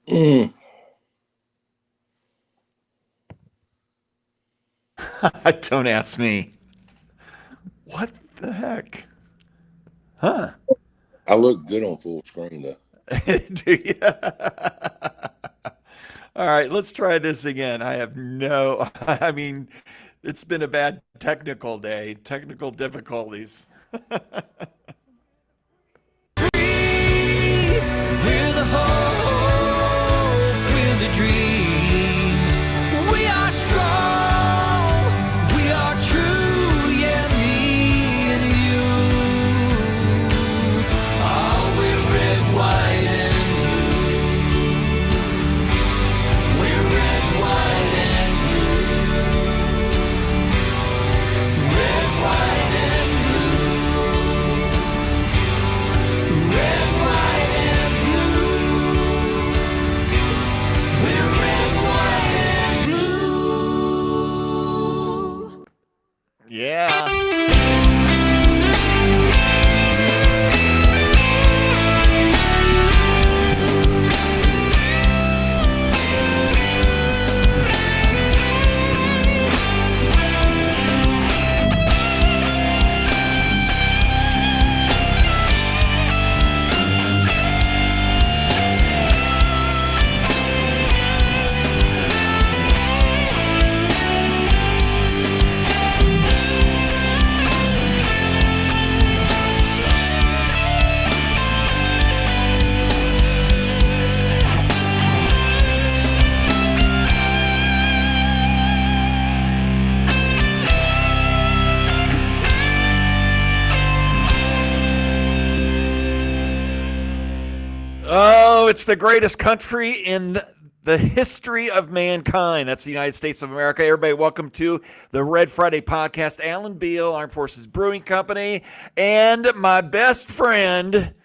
Mm. Don't ask me. What the heck? Huh? I look good on full screen though. Do you? All right, let's try this again. I have no, I mean, it's been a bad technical day, technical difficulties. With a hope, with the dreams. We are strong, we are true, yeah, me and you. Oh, we're red, white, and blue. We're red, white, and blue. Red, white, and blue. Red, white, and blue. We're red, white, and blue. Yeah. Oh, it's the greatest country in the history of mankind. That's the United States of America. Everybody, welcome to the Red Friday podcast. Alan Beal, Armed Forces Brewing Company, and my best friend,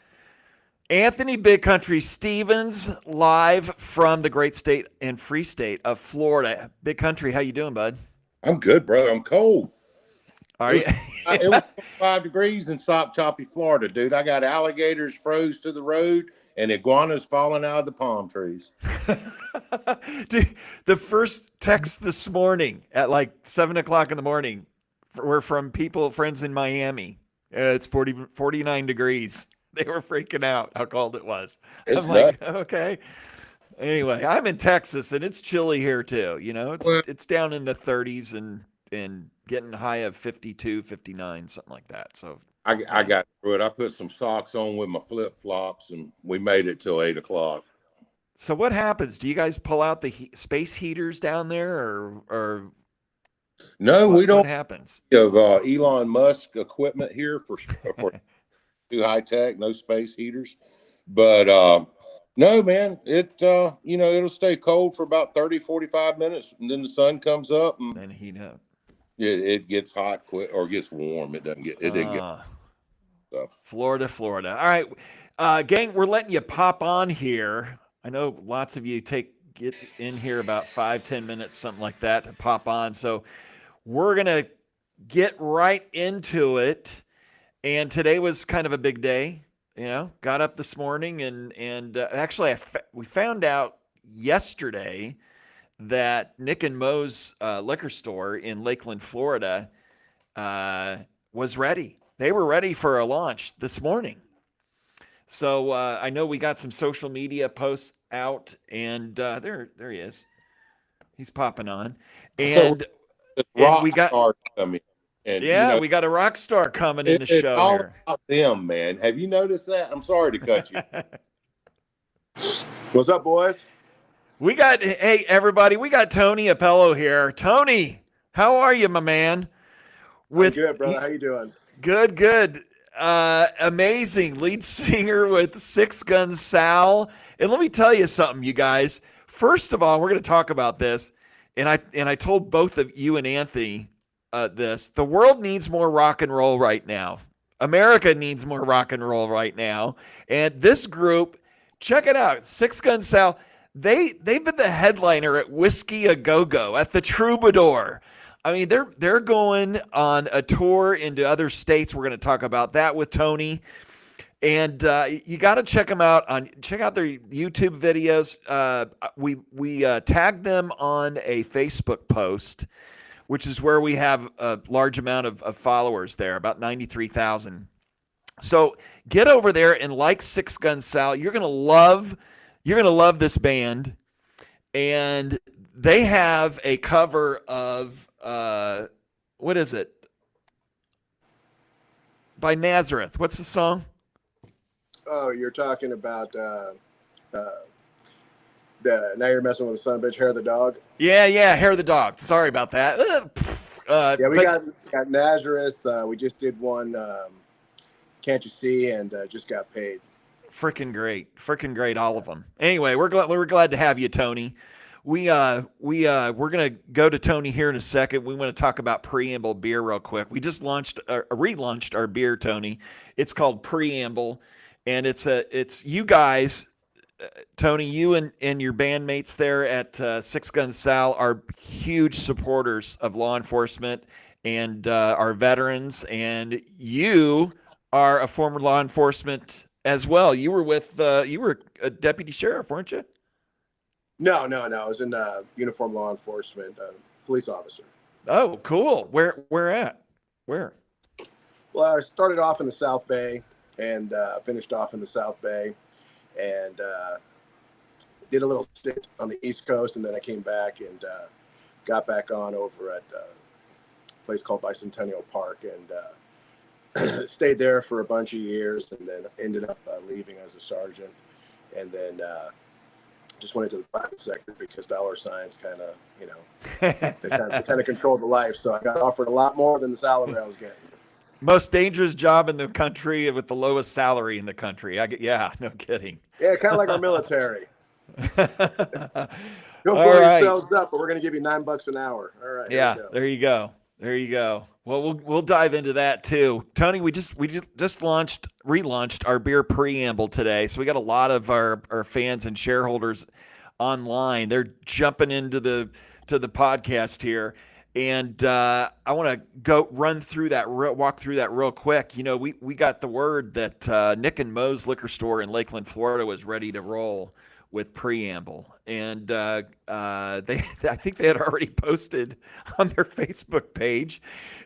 Anthony Big Country Stevens, live from the great state and free state of Florida. Big Country, how you doing, bud? I'm good, brother. I'm cold. Are you? It was 5 degrees in Choppy, Florida, dude. I got alligators froze to the road and iguanas falling out of the palm trees. Dude, the first text this morning at like 7 o'clock in the morning were from friends in Miami. It's 49 degrees. They were freaking out how cold it was. It's I'm like, nuts. okay. Anyway, I'm in Texas and it's chilly here too. You know, Well, it's down in the 30s and getting high of 52, 59, something like that. So I got through it. I put some socks on with my flip flops, and we made it till 8 o'clock. so what happens? Do you guys pull out the space heaters down there, or No, we what don't happens? have Elon Musk equipment here for too high tech, no space heaters. But no, man, it'll stay cold for about 30, 45 minutes, and then the sun comes up and Then heat up. it gets hot quick or gets warm. It didn't get so. Florida. All right, gang, we're letting you pop on here. I know lots of you get in here about 5-10 minutes, something like that, to pop on. So we're gonna get right into it. And today was kind of a big day. You know, got up this morning and actually we found out yesterday that Nick and Mo's liquor store in Lakeland, Florida, was ready. They were ready for a launch this morning. So I know we got some social media posts out, and there he is. He's popping on, So and the and rock we got stars coming, and we got a rock star coming in the it's show all here. about them, man. Have you noticed that? I'm sorry to cut you. What's up, boys? Hey everybody, we got Tony Appello here. Tony, how are you, my man? I'm good, brother. How you doing? Good. Amazing lead singer with Six Gun Sal. And let me tell you something, you guys. First of all, we're going to talk about this, and I told both of you and Anthony this. The world needs more rock and roll right now. America needs more rock and roll right now. And this group, check it out, Six Gun Sal. They've been the headliner at Whiskey A Go Go at the Troubadour. I mean, they're going on a tour into other states. We're going to talk about that with Tony. And you got to check them out check out their YouTube videos. We tagged them on a Facebook post, which is where we have a large amount of followers there, about 93,000. So get over there and like Six Gun Sal. You're gonna love this band, and they have a cover of what is it? By Nazareth. What's the song? Oh, you're talking about now you're messing with the son of a bitch, Hair of the Dog. Yeah, Hair of the Dog. Sorry about that. Yeah, we got Nazareth. We just did one. Can't You See? And just got paid. Freaking great, all of them. Anyway, we're glad to have you, Tony. We're gonna go to Tony here in a second. We want to talk about Preamble beer real quick. We just relaunched our beer, Tony. It's called Preamble, and it's you guys, Tony, you and your bandmates there at Six Gun Sal are huge supporters of law enforcement and our veterans, and you are a former law enforcement as well. You were a deputy sheriff, weren't you? No. I was in uniform law enforcement, police officer. Oh, cool. Where at? Where? Well, I started off in the South Bay and finished off in the South Bay, and did a little stint on the East Coast, and then I came back and got back on over at a place called Bicentennial Park, and stayed there for a bunch of years, and then ended up leaving as a sergeant, and then just went into the private sector because dollar signs kind of, they kind of control the life. So I got offered a lot more than the salary I was getting. Most dangerous job in the country with the lowest salary in the country. Yeah, no kidding. Yeah, kind of like our military. You'll All blow right. yourselves up, but we're going to give you $9 an hour. All right. Yeah, there you go. Well, we'll dive into that too. Tony, we just relaunched our beer Preamble today. So we got a lot of our fans and shareholders online. They're jumping into the podcast here. And I want to walk through that real quick. We got the word that Nick and Moe's liquor store in Lakeland, Florida was ready to roll with Preamble. And I think they had already posted on their Facebook page.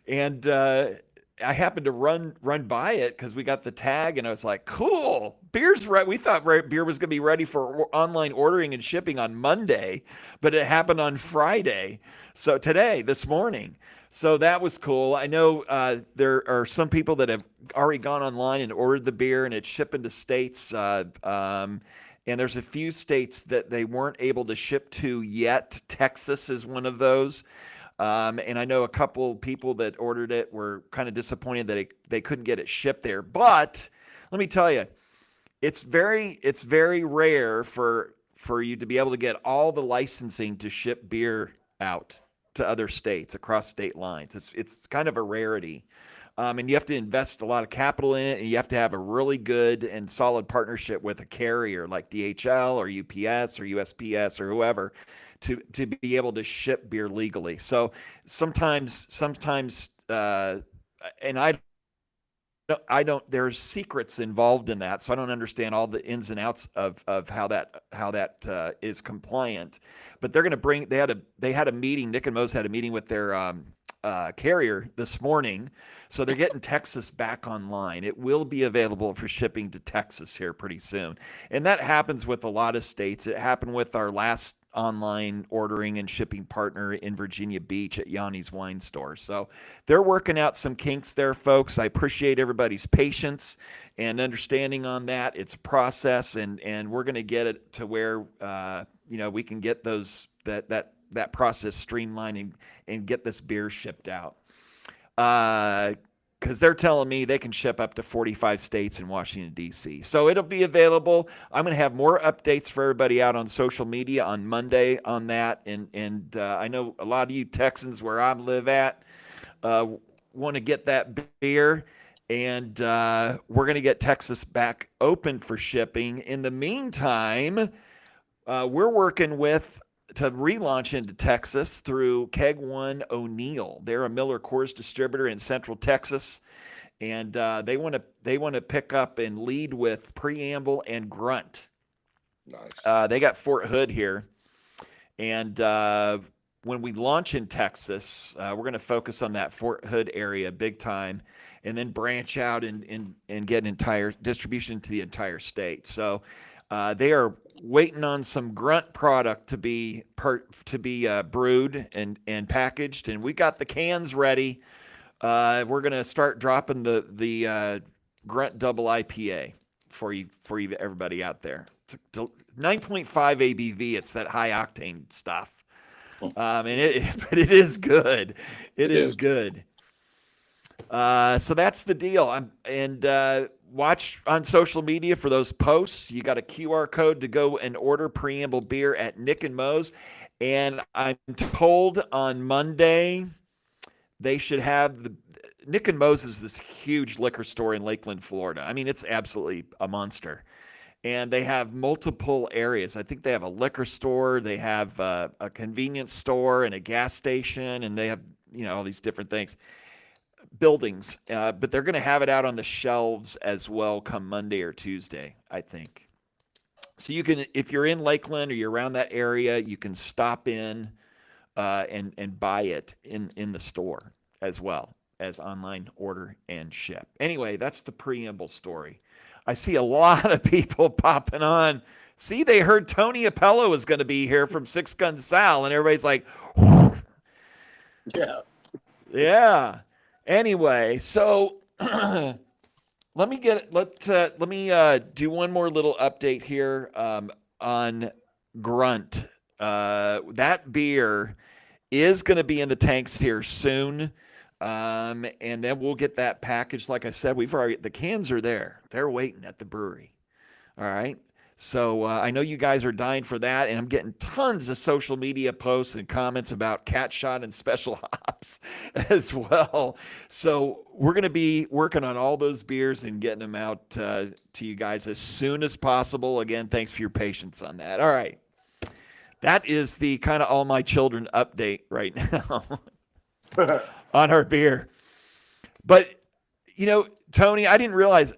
And I happened to run by it because we got the tag, and I was like, cool, beer's right. We thought beer was going to be ready for online ordering and shipping on Monday, but it happened on Friday. So this morning. So that was cool. I know there are some people that have already gone online and ordered the beer, and it's shipping to states. And there's a few states that they weren't able to ship to yet. Texas is one of those. And I know a couple people that ordered it were kind of disappointed that they couldn't get it shipped there. But let me tell you, it's very rare for you to be able to get all the licensing to ship beer out to other states across state lines. It's kind of a rarity. And you have to invest a lot of capital in it, and you have to have a really good and solid partnership with a carrier like DHL or UPS or USPS or whoever to be able to ship beer legally. So sometimes, and I don't, there's secrets involved in that. So I don't understand all the ins and outs of how that is compliant, but they're going to they had a meeting. Nick and Moe's had a meeting with their carrier this morning. So they're getting Texas back online. It will be available for shipping to Texas here pretty soon. And that happens with a lot of states. It happened with our last online ordering and shipping partner in Virginia Beach at Yanni's Wine Store. So they're working out some kinks there, folks. I appreciate everybody's patience and understanding on that. It's a process, and we're going to get it to where we can get that process streamlined and get this beer shipped out. Because they're telling me they can ship up to 45 states in Washington, D.C. So it'll be available. I'm going to have more updates for everybody out on social media on Monday on that. And I know a lot of you Texans where I live at want to get that beer. And we're going to get Texas back open for shipping. In the meantime, we're working to relaunch into Texas through Keg One O'Neill. They're a Miller Coors distributor in Central Texas, and they want to pick up and lead with Preamble and Grunt. Nice. They got Fort Hood here, and when we launch in Texas, we're going to focus on that Fort Hood area big time, and then branch out and get entire distribution to the entire state. So they are waiting on some Grunt product to be brewed and packaged, and we got the cans ready. We're going to start dropping the Grunt Double IPA for you everybody out there. 9.5 ABV. It's that high octane stuff. But it is good. It is good. So that's the deal. Watch on social media for those posts. You got a QR code to go and order Preamble beer at Nick and Mo's. And I'm told on Monday they should have Nick and Mo's is this huge liquor store in Lakeland, Florida. I mean, it's absolutely a monster. And they have multiple areas. I think they have a liquor store, they have a convenience store and a gas station, and they have, all these different things, buildings. But they're going to have it out on the shelves as well come Monday or Tuesday, I think. So you can, if you're in Lakeland or you're around that area, you can stop in and buy it in the store as well as online order and ship. Anyway, that's the Preamble story. I see a lot of people popping on. See, they heard Tony Apello was going to be here from Six Gun Sal, and everybody's like, Yeah. yeah. Anyway, so let me do one more little update here on Grunt. That beer is going to be in the tanks here soon. And then we'll get that packaged. Like I said, the cans are there. They're waiting at the brewery. All right. So I know you guys are dying for that, and I'm getting tons of social media posts and comments about Cat Shot and Special Hops as well. So we're going to be working on all those beers and getting them out to you guys as soon as possible. Again, thanks for your patience on that. All right. That is the kind of all my children update right now. On our beer. But Tony, I didn't realize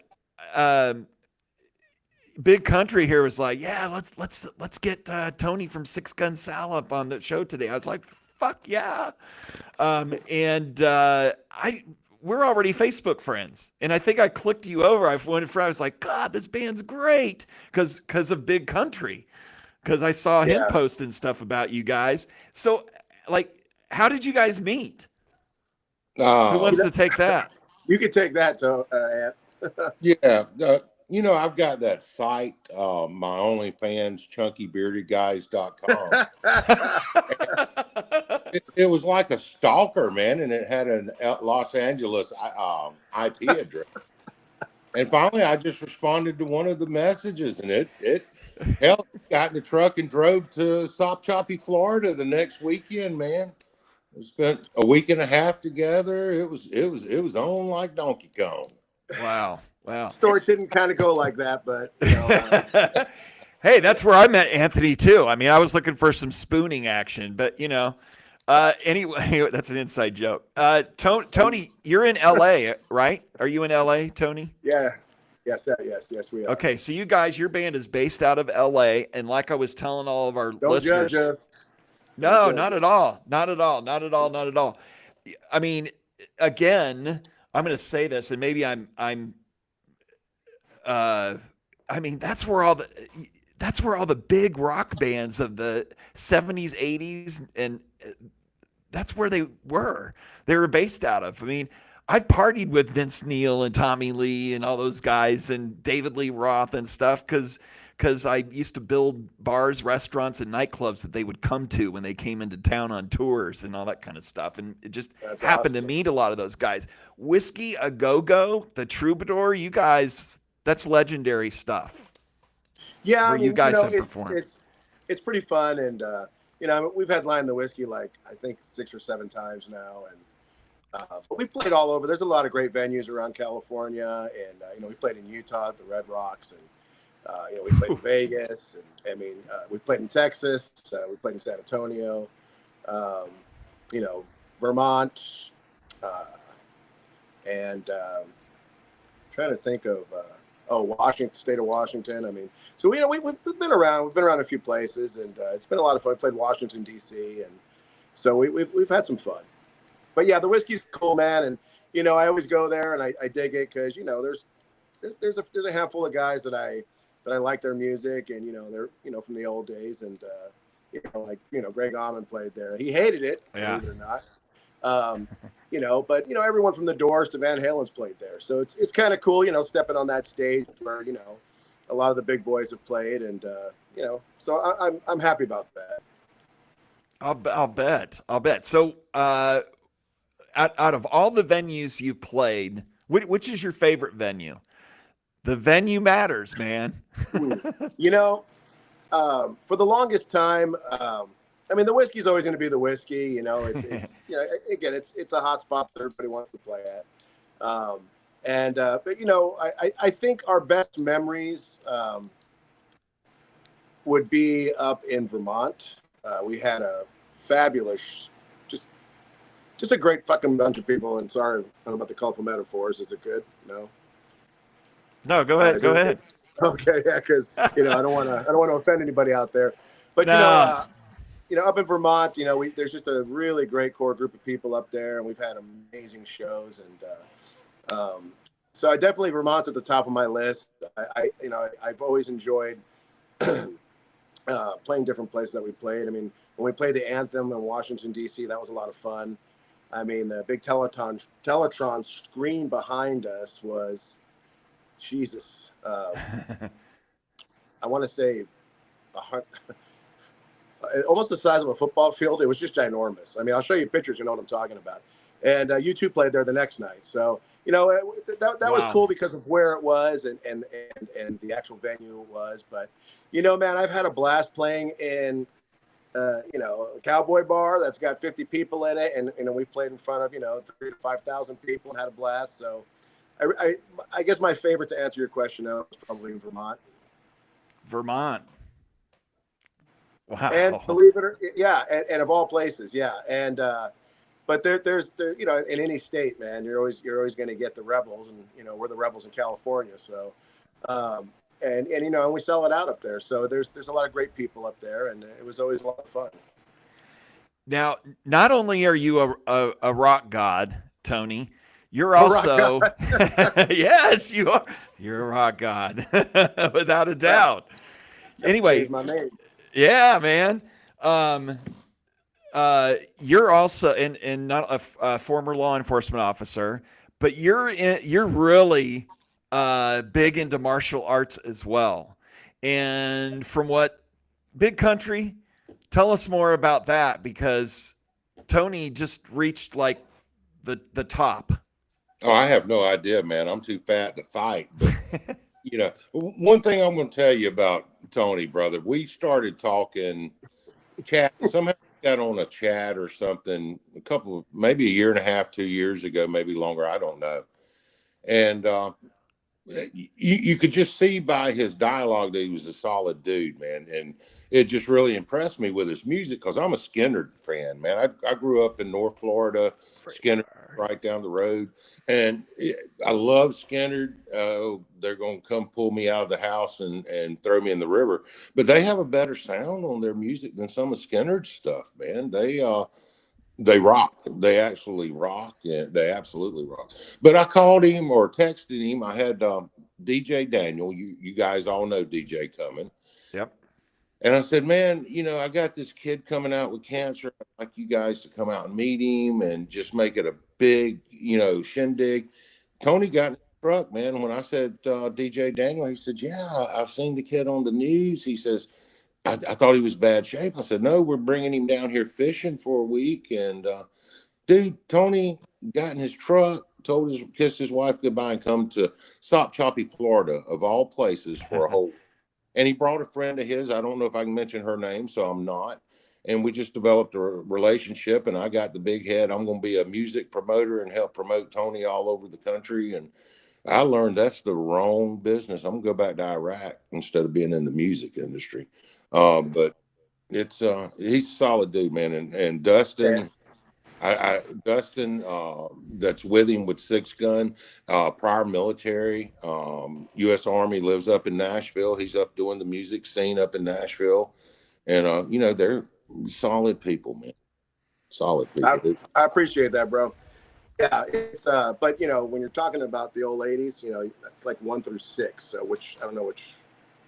Big Country here was like, yeah, let's get Tony from Six Gun Sal up on the show today. I was like, fuck yeah. We're already Facebook friends, and I think I clicked you over. I was like, God, this band's great because of Big Country, because I saw him posting stuff about you guys. So how did you guys meet? Who wants to take that? You can take that, Ed. Yeah. I've got that site, my OnlyFans, chunkybeardyguys.com. it was like a stalker, man, and it had an Los Angeles IP address. And finally, I just responded to one of the messages, and it got in the truck and drove to Sop Choppy, Florida the next weekend, man. We spent a week and a half together. It was on like Donkey Kong. Wow. Story didn't kind of go like that, but hey, that's where I met Anthony too. I mean, I was looking for some spooning action, but anyway, that's an inside joke. Tony, you're in LA, right? Are you in LA, Tony? Yeah. Yes, we are. Okay, so your band is based out of LA, and like I was telling all of our listeners. Judge us. No, not at all. Not at all. I mean, again, I'm going to say this, and maybe I mean, that's where all the big rock bands of the 70s, 80s, and that's where they were based out of. I mean, I've partied with Vince Neil and Tommy Lee and all those guys and David Lee Roth and stuff because I used to build bars, restaurants, and nightclubs that they would come to when they came into town on tours and all that kind of stuff. And it just happened to meet a lot of those guys. Whiskey A Go-Go, the Troubadour, you guys, that's legendary stuff. Yeah, you guys have performed. It's pretty fun, and we've headlined the Whiskey I think 6 or 7 times now, and but we played all over. There's a lot of great venues around California, and we played in Utah at the Red Rocks, and we played in Vegas, and we played in Texas, we played in San Antonio, Vermont, and trying to think of Washington, state of Washington. I mean, so we've been around. We've been around a few places, and it's been a lot of fun. We played Washington D.C. and so we've had some fun. But yeah, the whiskey's cool, man. And I always go there and I dig it because there's a handful of guys that I like their music, and they're from the old days, and Greg Allman played there. He hated it, Yeah. believe it or not. But everyone from the Doors to Van Halen's played there, so it's kind of cool, stepping on that stage where a lot of the big boys have played, and so I'm happy about that. I'll bet. So, out of all the venues you've played, which is your favorite venue? The venue matters, man. For the longest time, I mean, the whiskey's always going to be the whiskey. Again, it's a hot spot that everybody wants to play at. But I think our best memories would be up in Vermont. We had a fabulous, just a great fucking bunch of people. And sorry, I don't know about the colorful metaphors. Is it good? No. No, go ahead. Go ahead. Okay, yeah, because I don't want to offend anybody out there, but No. Up in Vermont, there's just a really great core group of people up there, and we've had amazing shows, and so I definitely Vermont's at the top of my list. I've always enjoyed playing different places that we played. I mean, when we played the Anthem in Washington D.C., that was a lot of fun. I mean, the big Teletron screen behind us was Jesus. I want to say almost the size of a football field. It was just ginormous. I mean, I'll show you pictures. You know what I'm talking about. And U2 played there the next night. So, that was cool because of where it was and the actual venue it was. But, man, I've had a blast playing in, a cowboy bar that's got 50 people in it. And, we've played in front of, 3,000 to 5,000 people and had a blast. So I guess my favorite, to answer your question, though, is probably in Vermont. Vermont. Wow. And believe it or yeah, and of all places, yeah. And but there's in any state, man, you're always going to get the rebels, and we're the rebels in California. So and we sell it out up there. So there's a lot of great people up there, and it was always a lot of fun. Now, not only are you a rock god, Tony, you're also yes, you are. You're a rock god, without a doubt. Anyway, My name. yeah, man. You're also and not a former law enforcement officer, but you're really big into martial arts as well. And from what Big Country, tell us more about that, because Tony just reached like the top. Oh, I have no idea, man. I'm too fat to fight. But, one thing I'm going to tell you about Tony, brother, we started talking chat. Somehow we got on a chat or something maybe a year and a half, 2 years ago, maybe longer. I don't know. And you could just see by his dialogue that he was a solid dude, man. And it just really impressed me with his music, because I'm a Skynyrd fan, man. I grew up in North Florida, Skynyrd right down the road. And I love Skynyrd. They're going to come pull me out of the house and throw me in the river. But they have a better sound on their music than some of Skynyrd's stuff, man. They rock. They actually rock. And they absolutely rock. But I called him or texted him. I had DJ Daniel. You guys all know DJ Cumming. Yep. And I said, man, I got this kid coming out with cancer. I'd like you guys to come out and meet him and just make it a big, shindig. Tony got in the truck, man. When I said DJ Daniel, he said, yeah, I've seen the kid on the news. He says, I thought he was bad shape. I said, no, we're bringing him down here fishing for a week. And dude, Tony got in his truck, kissed his wife goodbye, and come to Sopchoppy, Florida, of all places, for a whole. And he brought a friend of his. I don't know if I can mention her name, so I'm not. And we just developed a relationship, and I got the big head. I'm going to be a music promoter and help promote Tony all over the country. And I learned that's the wrong business. I'm going to go back to Iraq instead of being in the music industry. But it's he's a solid dude, man. And Dustin, Dustin, that's with him with Six Gun, prior military, U.S. Army, lives up in Nashville. He's up doing the music scene up in Nashville, and you know, they're solid people, man. Solid I, people. I appreciate that, bro. Yeah, it's but you know, when you're talking about the old ladies, you know, it's like 1 through 6. So which I don't know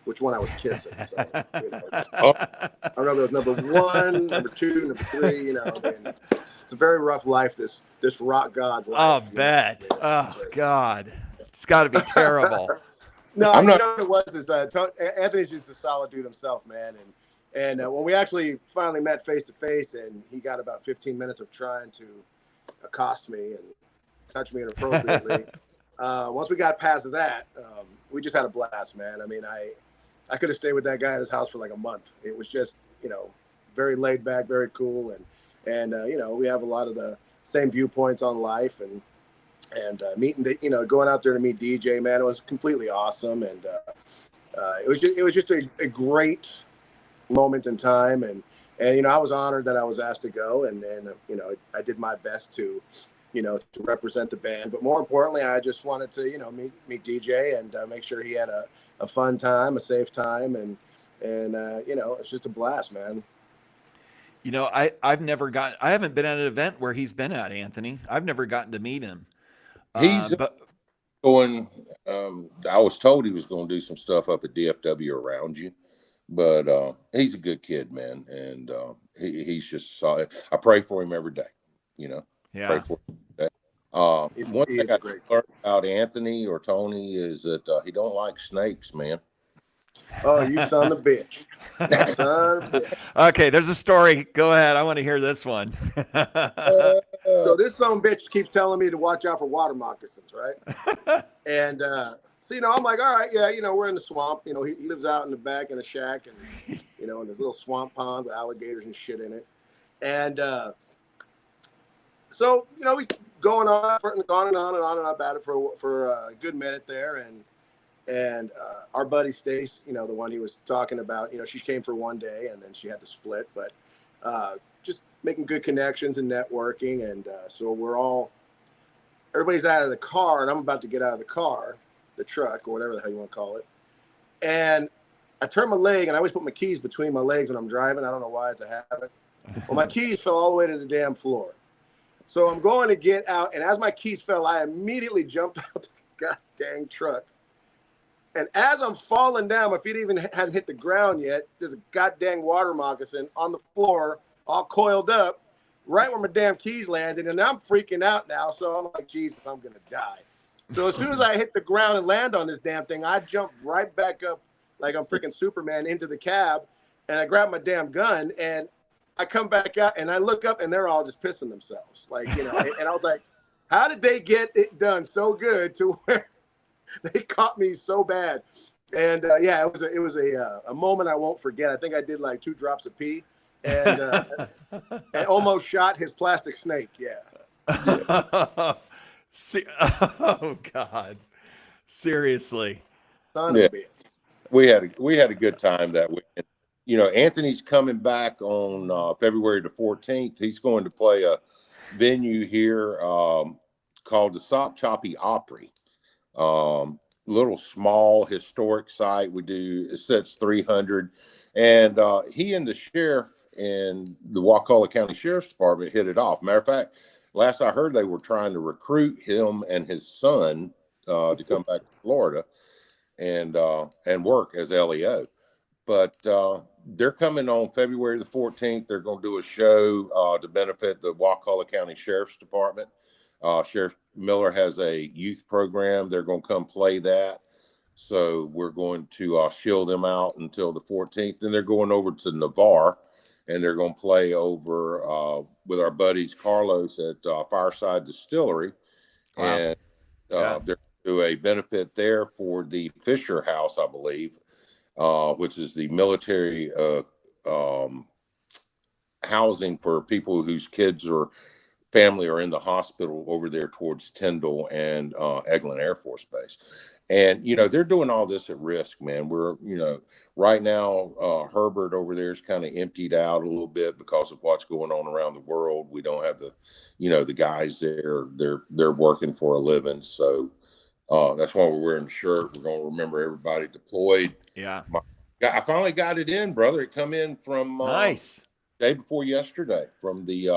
which one I was kissing. So you know, I don't know if it was number 1, number 2, number 3. You know, I mean, it's a very rough life. This rock god's life. I'll you know? bet. Yeah, Oh just- God, it's got to be terrible. No, I'm you not- know what it was is Anthony's just a solid dude himself, man. And when we actually finally met face to face, and he got about 15 minutes of trying to accost me and touch me inappropriately. Once we got past that, we just had a blast, man. I mean, I could have stayed with that guy at his house for like a month. It was just, you know, very laid back, very cool, and you know, we have a lot of the same viewpoints on life, and meeting, you know, going out there to meet DJ, man, it was completely awesome, and it was just a great moment in time, and you know, I was honored that I was asked to go, and you know, I did my best to, you know, to represent the band, but more importantly, I just wanted to, you know, meet DJ and make sure he had a fun time, a safe time, and you know, it's just a blast, man. You know, I haven't been at an event where he's been at, Anthony. I've never gotten to meet him. He's But going. I was told he was going to do some stuff up at DFW around you, but he's a good kid, man, and he's just solid. I pray for him every day. You know, pray yeah, for him every day. One He thing is I a great kid. learned about Anthony or Tony is that he don't like snakes, man. Oh, you son of a bitch. Son of a bitch. okay. There's a story. Go ahead. I want to hear this one. So this son of a bitch keeps telling me to watch out for water moccasins, right? And so, you know, I'm like, all right, yeah, you know, we're in the swamp. You know, he lives out in the back in a shack, and you know, in this little swamp pond with alligators and shit in it. And so, you know, he's going on and on and on and on about it for a good minute there, and our buddy Stace, you know, the one he was talking about, you know, she came for one day and then she had to split, but just making good connections and networking, and so everybody's out of the car, and I'm about to get out of the car, the truck or whatever the hell you want to call it, and I turn my leg, and I always put my keys between my legs when I'm driving. I don't know why, it's a habit. Well, my keys fell all the way to the damn floor. So I'm going to get out, and as my keys fell, I immediately jumped out the goddamn truck. And as I'm falling down, my feet even hadn't hit the ground yet, there's a goddamn water moccasin on the floor, all coiled up, right where my damn keys landed. And I'm freaking out now. So I'm like, Jesus, I'm going to die. So as soon as I hit the ground and land on this damn thing, I jump right back up like I'm freaking Superman into the cab. And I grab my damn gun, and I come back out, and I look up, and they're all just pissing themselves. Like, you know, and I was like, how did they get it done so good to where they caught me so bad? And yeah, it was a moment I won't forget. I think I did like 2 drops of pee, and almost shot his plastic snake. Yeah. Oh God, seriously. Son Yeah. of a bitch. We had a good time that weekend. You know, Anthony's coming back on February the 14th. He's going to play a venue here called the Sop Choppy Opry. Little small historic site. It sets 300, and he and the sheriff and the Wakulla County Sheriff's Department hit it off. Matter of fact, last I heard, they were trying to recruit him and his son to come back to Florida and work as LEO. But they're coming on February the 14th. They're going to do a show to benefit the Wakulla County Sheriff's Department. Sheriff Miller has a youth program. They're going to come play that. So we're going to shield them out until the 14th. Then they're going over to Navarre, and they're going to play over with our buddies Carlos at Fireside Distillery. Wow. And Yeah. they're going to do a benefit there for the Fisher House, I believe, which is the military housing for people whose kids are family are in the hospital over there towards Tyndall and Eglin Air Force Base. And, they're doing all this at risk, man. We're, right now, Herbert over there is kind of emptied out a little bit because of what's going on around the world. We don't have the guys there. They're working for a living. So that's why we're wearing the shirt. We're going to remember everybody deployed. Yeah. I finally got it in, brother. It come in from Nice. day before yesterday from the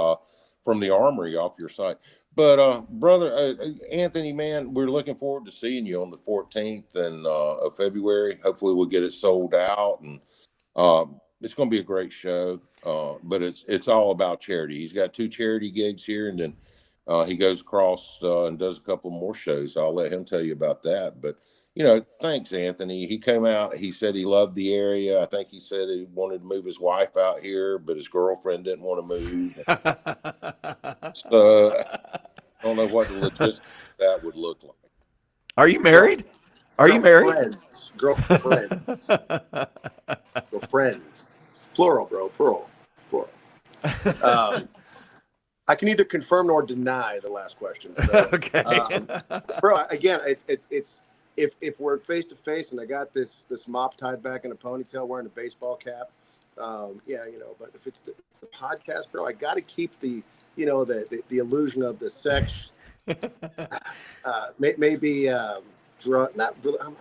armory off your site. But brother Anthony, man, we're looking forward to seeing you on the 14th of February. Hopefully we'll get it sold out, and it's going to be a great show. But it's all about charity. He's got 2 charity gigs here, and then he goes across and does a couple more shows. I'll let him tell you about that. But thanks, Anthony. He came out. He said he loved the area. I think he said he wanted to move his wife out here, but his girlfriend didn't want to move. So I don't know what the logistics of that would look like. Are you married? Are you married? Girlfriends. Girlfriends. Plural, bro. Plural. I can neither confirm nor deny the last question. So, Okay. Bro, again, it's if we're face to face and I got this mop tied back in a ponytail, wearing a baseball cap, yeah, But if it's the podcast, bro, I got to keep the illusion of the sex. Maybe drug. Not really. I've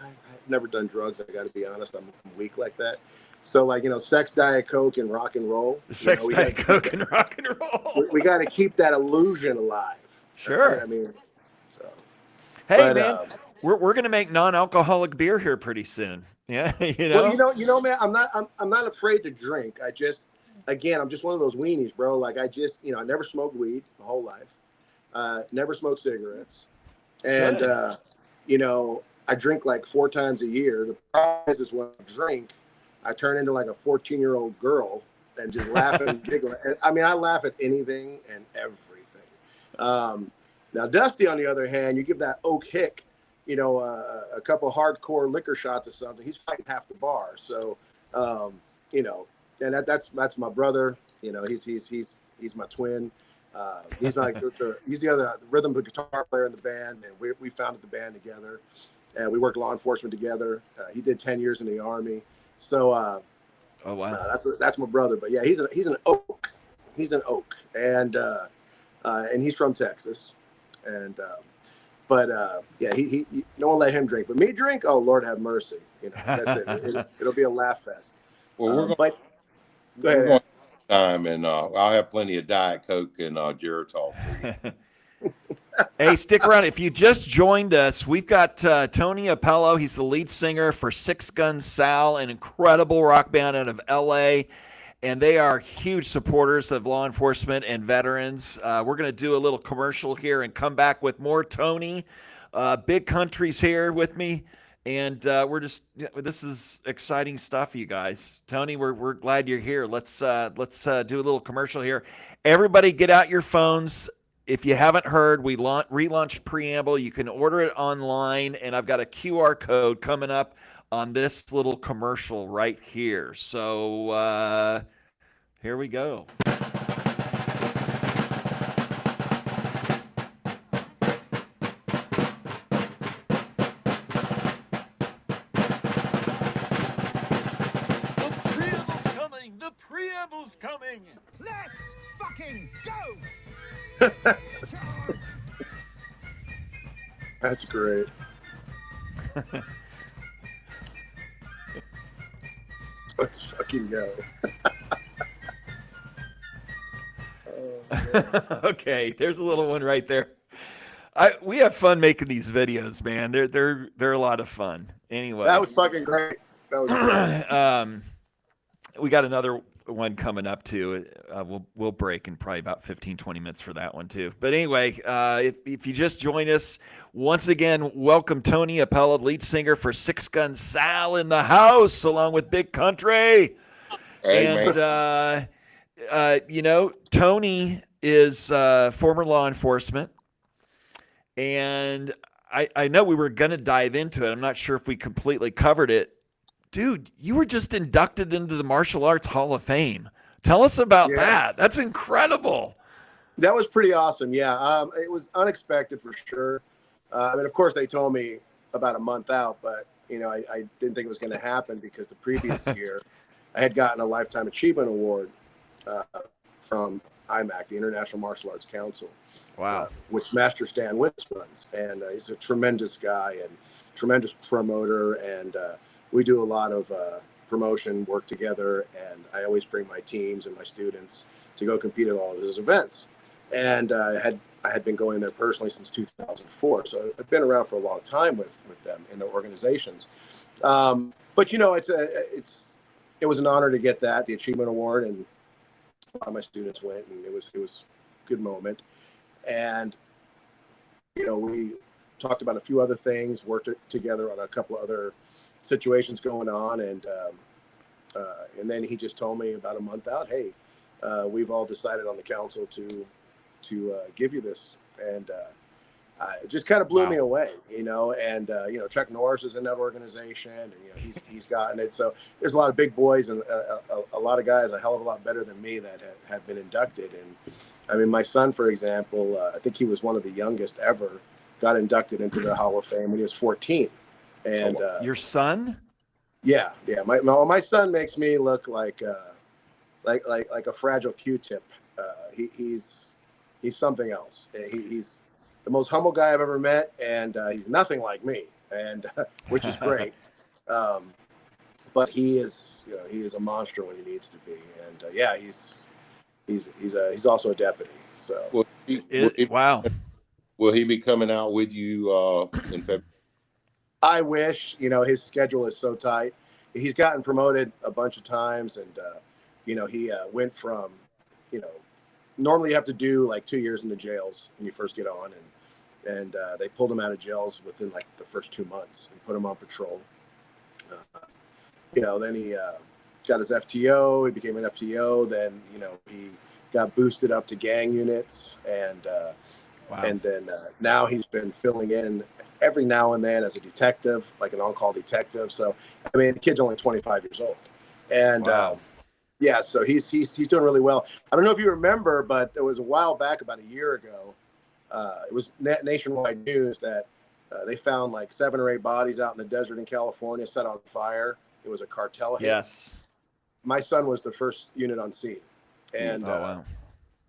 never done drugs. I got to be honest. I'm weak like that. So sex, Diet Coke, and rock and roll. Sex, Diet Coke, and rock and roll. We got to keep that illusion alive. Sure. Right? I mean, so. Hey, man, we're gonna make non-alcoholic beer here pretty soon. Yeah, Well, man, I'm not afraid to drink. I'm just one of those weenies, bro. Like I never smoked weed my whole life. Never smoked cigarettes, and I drink like 4 times a year. The problem is when I drink, I turn into like a 14-year-old girl and just laugh and giggle. And I mean, I laugh at anything and everything. Now, Dusty, on the other hand, you give that Oak Hick, a couple hardcore liquor shots or something, he's fighting half the bar. So, and that's my brother. He's my twin. He's the other rhythm guitar player in the band, and we founded the band together, and we worked law enforcement together. He did 10 years in the Army. So, oh wow, that's my brother. But yeah, he's an Oak. He's an Oak, and he's from Texas, and yeah, he don't let him drink, but me drink. Oh Lord, have mercy. That's it. It'll be a laugh fest. Well, we're but go ahead. Time, and I'll have plenty of Diet Coke and Geritol. Hey, stick around. If you just joined us, we've got Tony Apello. He's the lead singer for Six Gun Sal, an incredible rock band out of L.A., and they are huge supporters of law enforcement and veterans. We're going to do a little commercial here and come back with more Tony. Big Country's here with me, and this is exciting stuff, you guys. Tony, we're glad you're here. Let's do a little commercial here. Everybody get out your phones. If you haven't heard, we relaunched Preamble. You can order it online, and I've got a QR code coming up on this little commercial right here. So here we go. The Preamble's coming! The Preamble's coming! Let's fucking go! That's great. Let's fucking go. Okay, there's a little one right there. We have fun making these videos, man. They're a lot of fun. Anyway, That was fucking great. That was great. We got another one coming up too. We'll break in probably about 15-20 minutes for that one too. But anyway, if you just join us, once again, welcome Tony Apello, lead singer for Six Gun Sal, in the house, along with Big Country. Hey, And Tony is former law enforcement, and I know we were going to dive into it. I'm not sure if we completely covered it. Dude, you were just inducted into the Martial Arts Hall of Fame. Tell us about that. That's incredible. That was pretty awesome. Yeah. It was unexpected for sure. I mean, of course they told me about a month out, but I didn't think it was going to happen because the previous year I had gotten a Lifetime Achievement Award from IMAC, the International Martial Arts Council. Wow. Which Master Stan Witz runs. And he's a tremendous guy and tremendous promoter. And we do a lot of promotion work together. And I always bring my teams and my students to go compete at all of his events. And I had been going there personally since 2004. So I've been around for a long time with them in their organizations. But it was an honor to get the Achievement Award, and a lot of my students went, and it was a good moment. And we talked about a few other things, worked together on a couple of other situations going on, and then he just told me about a month out, hey, we've all decided on the council to give you this, and it just kind of blew me away, and Chuck Norris is in that organization, and he's gotten it. So there's a lot of big boys and a lot of guys a hell of a lot better than me that have been inducted. And I mean, my son, for example, I think he was one of the youngest ever, got inducted into the Hall of Fame when he was 14. And your son? Yeah. My son makes me look like a fragile Q-tip. He's something else. He's the most humble guy I've ever met, and he's nothing like me, and which is great. But he is a monster when he needs to be, and he's also a deputy. So wow. Will he be coming out with you in February? I wish. His schedule is so tight. He's gotten promoted a bunch of times, and he went from normally you have to do like 2 years in the jails when you first get on, and they pulled him out of jails within like the first 2 months and put him on patrol. Then he got his FTO. He became an FTO. Then he got boosted up to gang units, and then now he's been filling in every now and then as a detective, like an on-call detective. So I mean, the kid's only 25 years old, and yeah, so he's doing really well. I don't know if you remember, but it was a while back, about a year ago. It was nationwide news that they found like 7 or 8 bodies out in the desert in California set on fire. It was a cartel hit. Yes. My son was the first unit on scene, and wow.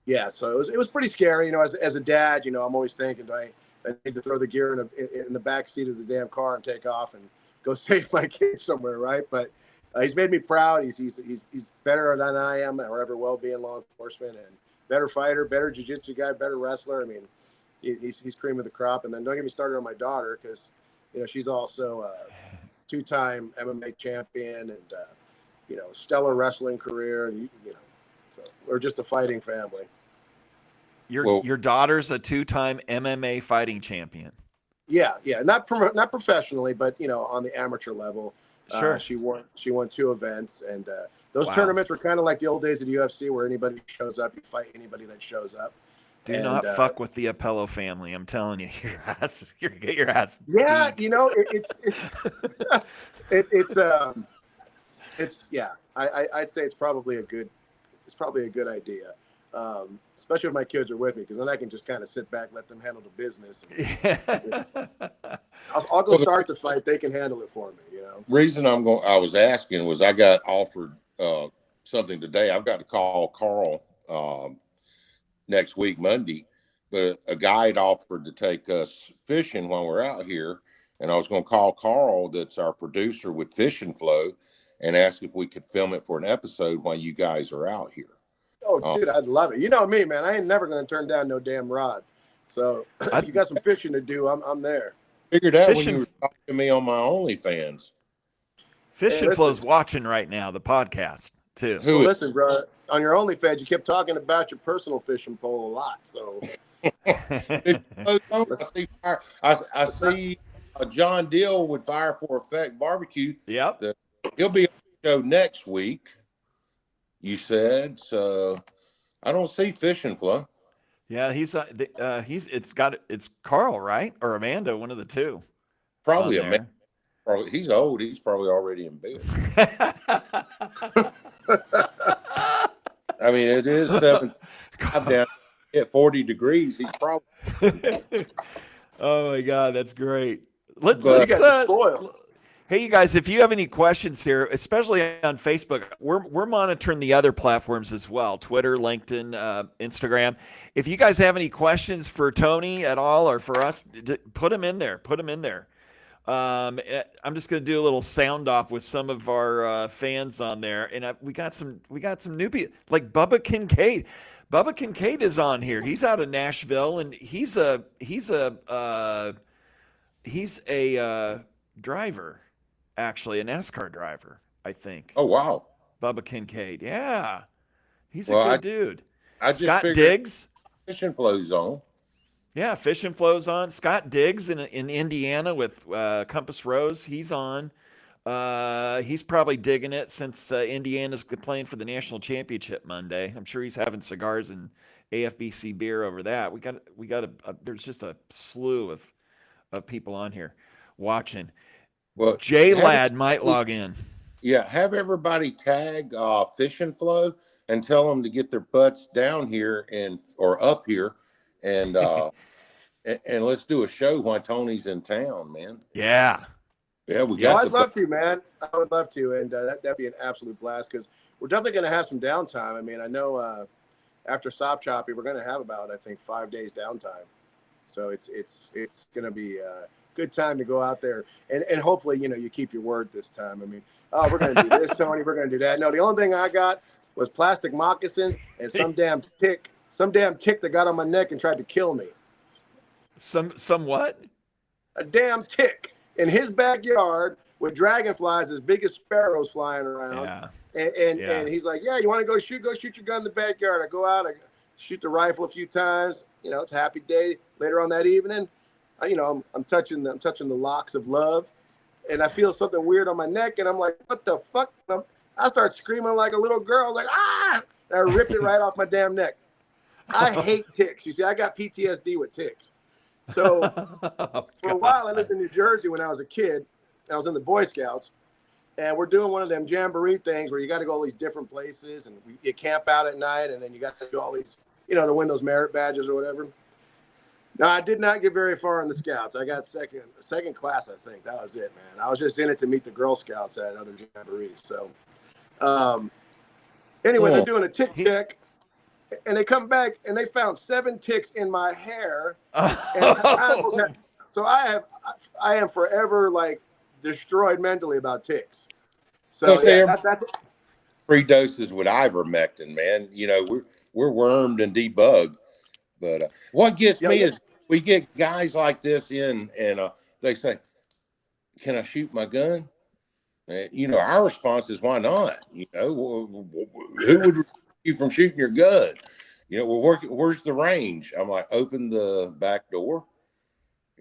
Yeah, so it was pretty scary. As a dad, I'm always thinking, do I need to throw the gear in the back seat of the damn car and take off and go save my kids somewhere, right? But he's made me proud. He's better than I am or ever will be in law enforcement, and better fighter, better jiu-jitsu guy, better wrestler. I mean, he's cream of the crop. And then don't get me started on my daughter, because she's also a 2-time MMA champion, and stellar wrestling career, and so we're just a fighting family. Your daughter's a 2-time MMA fighting champion. Yeah, not professionally, but on the amateur level. Sure. She won 2 events, and those tournaments were kind of like the old days of the UFC, where anybody shows up, you fight anybody that shows up. Do not fuck with the Apello family. I'm telling you, you're gonna get your ass beat. Yeah, it's yeah. I'd say it's probably a good idea, especially if my kids are with me, because then I can just kind of sit back, let them handle the business. I'll go start the fight. They can handle it for me. Reason I was asking was I got offered something today. I've got to call Carl next week, Monday, but a guide offered to take us fishing while we're out here, and I was going to call Carl, that's our producer with Fish and Flow, and ask if we could film it for an episode while you guys are out here. Oh, dude, I'd love it. You know me, man. I ain't never going to turn down no damn rod. So if you got some fishing to do, I'm there. Figured out when you were talking to me on my OnlyFans. Fish and Flow's watching right now, the podcast, too. Listen, bro, on your OnlyFans, you kept talking about your personal fishing pole a lot. So I see John Deal with Fire for Effect Barbecue. Yep. He'll be on the show next week, you said. So I don't see Fish and Flow. Yeah, it's Carl, right? Or Amanda, one of the two. Probably Amanda. He's old. He's probably already in bed. I mean, it is 7. at 40 degrees, he's probably. Oh my God, that's great. But- You Let's guys are spoiled. hey, you guys, if you have any questions here, especially on Facebook, we're monitoring the other platforms as well: Twitter, LinkedIn, Instagram. If you guys have any questions for Tony at all or for us, put them in there. Put them in there. I'm just going to do a little sound off with some of our fans on there, and we got some new people like Bubba Kincaid. Bubba Kincaid is on here. He's out of Nashville, and he's a driver, actually a NASCAR driver, I think. Oh, wow. Bubba Kincaid, yeah, he's a Well, good dude. I just Scott figured Diggs, fishing flows on. yeah, Fish and Flow's on. Scott Diggs in Indiana with Compass Rose, he's on. He's probably digging it since Indiana's playing for the national championship Monday. I'm sure he's having cigars and AFBC beer over that. We got there's just a slew of people on here watching. Well, J have- Lad might log in. Yeah, have everybody tag Fish and Flow and tell them to get their butts down here or up here, and and let's do a show while Tony's in town, man. Yeah. Yeah, we Yeah, got. I'd love to, man. I would love to, and that'd be an absolute blast because we're definitely going to have some downtime. I mean, I know after Stop Choppy, we're going to have about 5 days downtime, so it's going to be a good time to go out there and hopefully you keep your word this time. I mean, oh, we're going to do this, Tony. We're going to do that. No, the only thing I got was plastic moccasins and some damn tick that got on my neck and tried to kill me. Some what? A damn tick in his backyard with dragonflies as big as sparrows flying around. Yeah. And he's like, yeah, you want to go shoot your gun in the backyard. I go out, I shoot the rifle a few times. It's a happy day. Later on that evening, I'm touching the locks of love, and I feel something weird on my neck, and I'm like, what the fuck? I start screaming like a little girl, like, ah! And I ripped it right off my damn neck. I hate ticks. You see, I got PTSD with ticks. So for a while, I lived in New Jersey when I was a kid. I was in the Boy Scouts, and we're doing one of them jamboree things where you got to go all these different places, and you camp out at night, and then you got to do all these, to win those merit badges or whatever. No, I did not get very far in the Scouts. I got second class, I think. That was it, man. I was just in it to meet the Girl Scouts at other jamborees. So, anyway, they're doing a tick check, and they come back and they found 7 ticks in my hair. And I am forever destroyed mentally about ticks. So that's 3 doses with ivermectin, man. We're wormed and debugged. But what gets me is we get guys like this in, and they say, "Can I shoot my gun?" Our response is, "Why not?" Who would keep you from shooting your gun? We're working. Where's the range? I'm like, open the back door.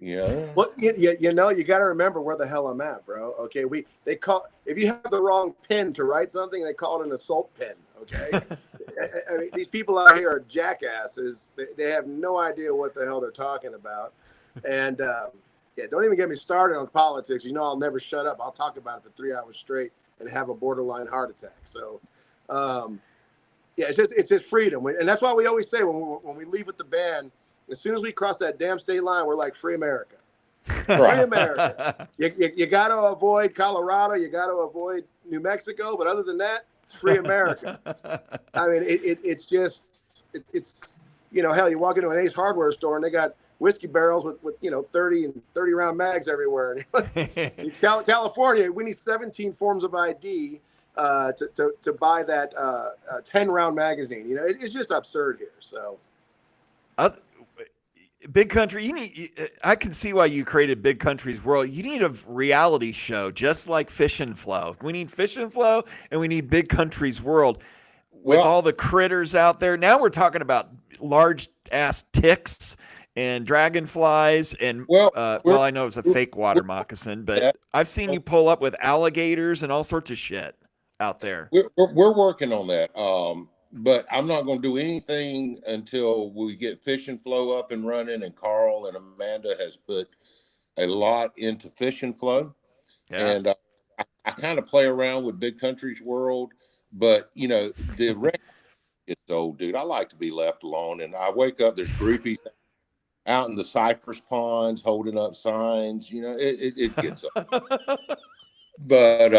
Well, you got to remember where the hell I'm at, bro. Okay, if you have the wrong pen to write something, they call it an assault pen. Okay, I mean, these people out here are jackasses. They have no idea what the hell they're talking about, and don't even get me started on politics. I'll never shut up. I'll talk about it for 3 hours straight and have a borderline heart attack. So, it's just freedom, and that's why we always say when we leave with the band. As soon as we cross that damn state line, we're like, free America. Free America. You got to avoid Colorado. You got to avoid New Mexico. But other than that, it's free America. I mean, it's hell, you walk into an Ace Hardware store and they got whiskey barrels with 30 round mags everywhere. In California, we need 17 forms of ID to buy that 10 round magazine. It's just absurd here. So. Big Country, I can see why you created Big Country's World. You need a reality show just like Fish and Flow. We need Fish and Flow, and we need Big Country's World with all the critters out there. Now we're talking about large ass ticks and dragonflies, and I know it's a fake water moccasin, but I've seen you pull up with alligators and all sorts of shit out there. We're working on that. But I'm not going to do anything until we get Fish and Flow up and running, and Carl and Amanda has put a lot into Fish and Flow. Yeah. And I kind of play around with Big Country's World, but the gets old, dude, I like to be left alone. And I wake up, there's groupies out in the cypress ponds holding up signs. You know, it gets old. But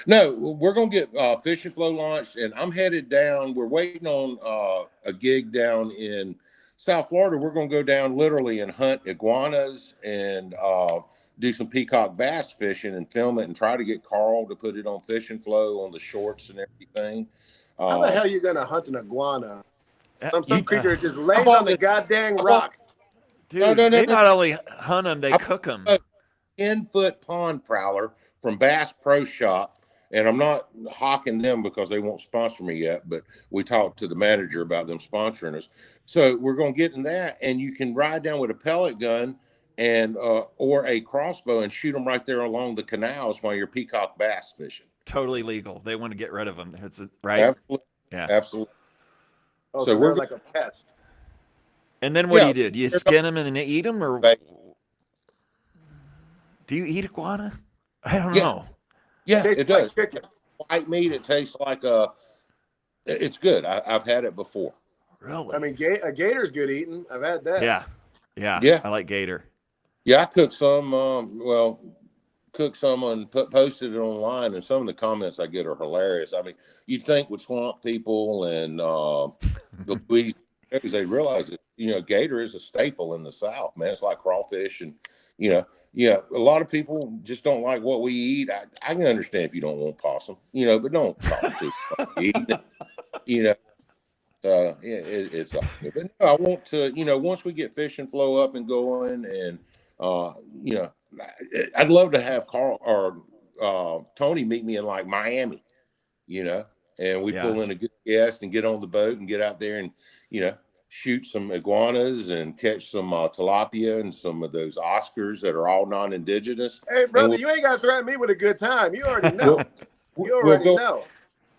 no, we're gonna get Fish and Flow launched, and I'm headed down. We're waiting on a gig down in South Florida. We're gonna go down literally and hunt iguanas and do some peacock bass fishing and film it and try to get Carl to put it on Fish and Flow on the shorts and everything. How the hell are you gonna hunt an iguana? Some You- creature that just lays on the goddamn rocks. Dude, No. they not only hunt them, they cook them. 10-foot pond prowler from Bass Pro Shop, and I'm not hawking them because they won't sponsor me yet, but we talked to the manager about them sponsoring us. So we're going to get in that, and you can ride down with a pellet gun and or a crossbow and shoot them right there along the canals while you're peacock bass fishing. Totally legal. They want to get rid of them. Right? Absolutely. Yeah. Absolutely. Oh, So so we're they're like a pest. And then what Yeah. do you do? Do you skin them and then eat them, or Right. do you eat iguana? I don't Yeah. know. Yeah, Tastes it does. like chicken. White meat, it tastes like it's good. I've had it before. Really? I mean, a gator's good eating. I've had that. yeah. Yeah. I like gator. Yeah, I cooked some, cooked some and posted it online, and some of the comments I get are hilarious. I mean, you'd think with swamp people and the Louisiana, they realize that, gator is a staple in the South, man. It's like crawfish and, a lot of people just don't like what we eat. I can understand if you don't want possum, but don't talk to eat it, it's all good. But no, I want to, once we get Fish and Flow up and going, and I'd love to have Carl or Tony meet me in like Miami, and we pull in a good guest and get on the boat and get out there and, shoot some iguanas and catch some tilapia and some of those Oscars that are all non-indigenous. Hey, brother, you ain't got to threaten me with a good time. You already know. We'll go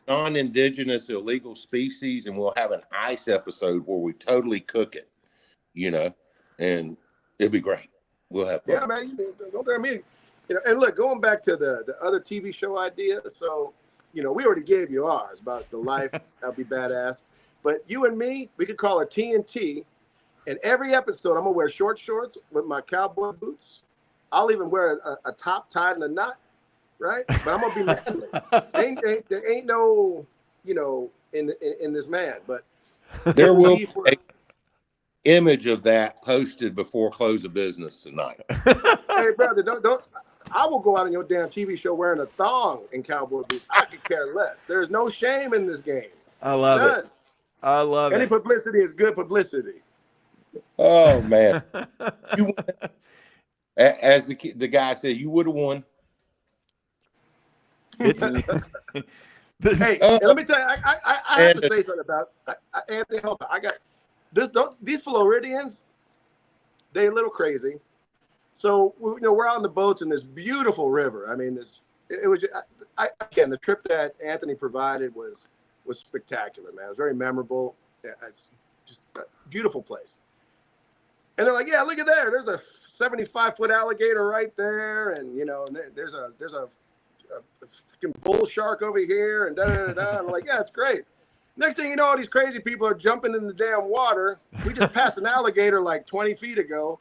non-indigenous illegal species, and we'll have an ice episode where we totally cook it, and it'll be great. We'll have fun. Yeah, man, don't threaten me. And look, going back to the other TV show idea. So, we already gave you ours about the life. That'd be badass. But you and me, we could call it TNT. And every episode, I'm gonna wear short shorts with my cowboy boots. I'll even wear a top tied in a knot, right? But I'm gonna be manly. There ain't no, in this man. But there will be an image of that posted before close of business tonight. Hey, brother, don't. I will go out on your damn TV show wearing a thong and cowboy boots. I could care less. There's no shame in this game. I love None. it. I love Any it. publicity is good publicity. Oh man, as the guy said, you would have won. It's Hey, let me tell you, I have to say something about Anthony. Hold on, I got this. These Floridians, they a little crazy. So we're out on the boats in this beautiful river. I mean, it was again, the trip that Anthony provided was spectacular, man. It was very memorable. It's just a beautiful place. And they're like, yeah, look at there. There's a 75-foot alligator right there, and and there's a freaking bull shark over here, and da da da da. I'm like, yeah, it's great. Next thing you know, all these crazy people are jumping in the damn water. We just passed an alligator like 20 feet ago,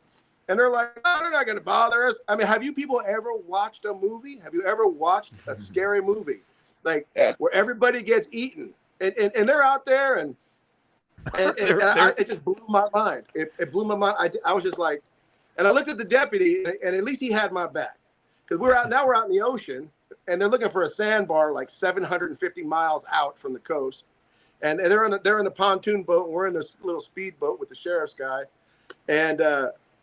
and they're like, oh, they're not going to bother us. I mean, have you people ever watched a movie? Have you ever watched a scary movie? Like where everybody gets eaten, and they're out there, and it just blew my mind. It blew my mind. I was just like, and I looked at the deputy, and at least he had my back, because we're out in the ocean, and they're looking for a sandbar like 750 miles out from the coast, and they're in a pontoon boat, and we're in this little speedboat with the sheriff's guy, and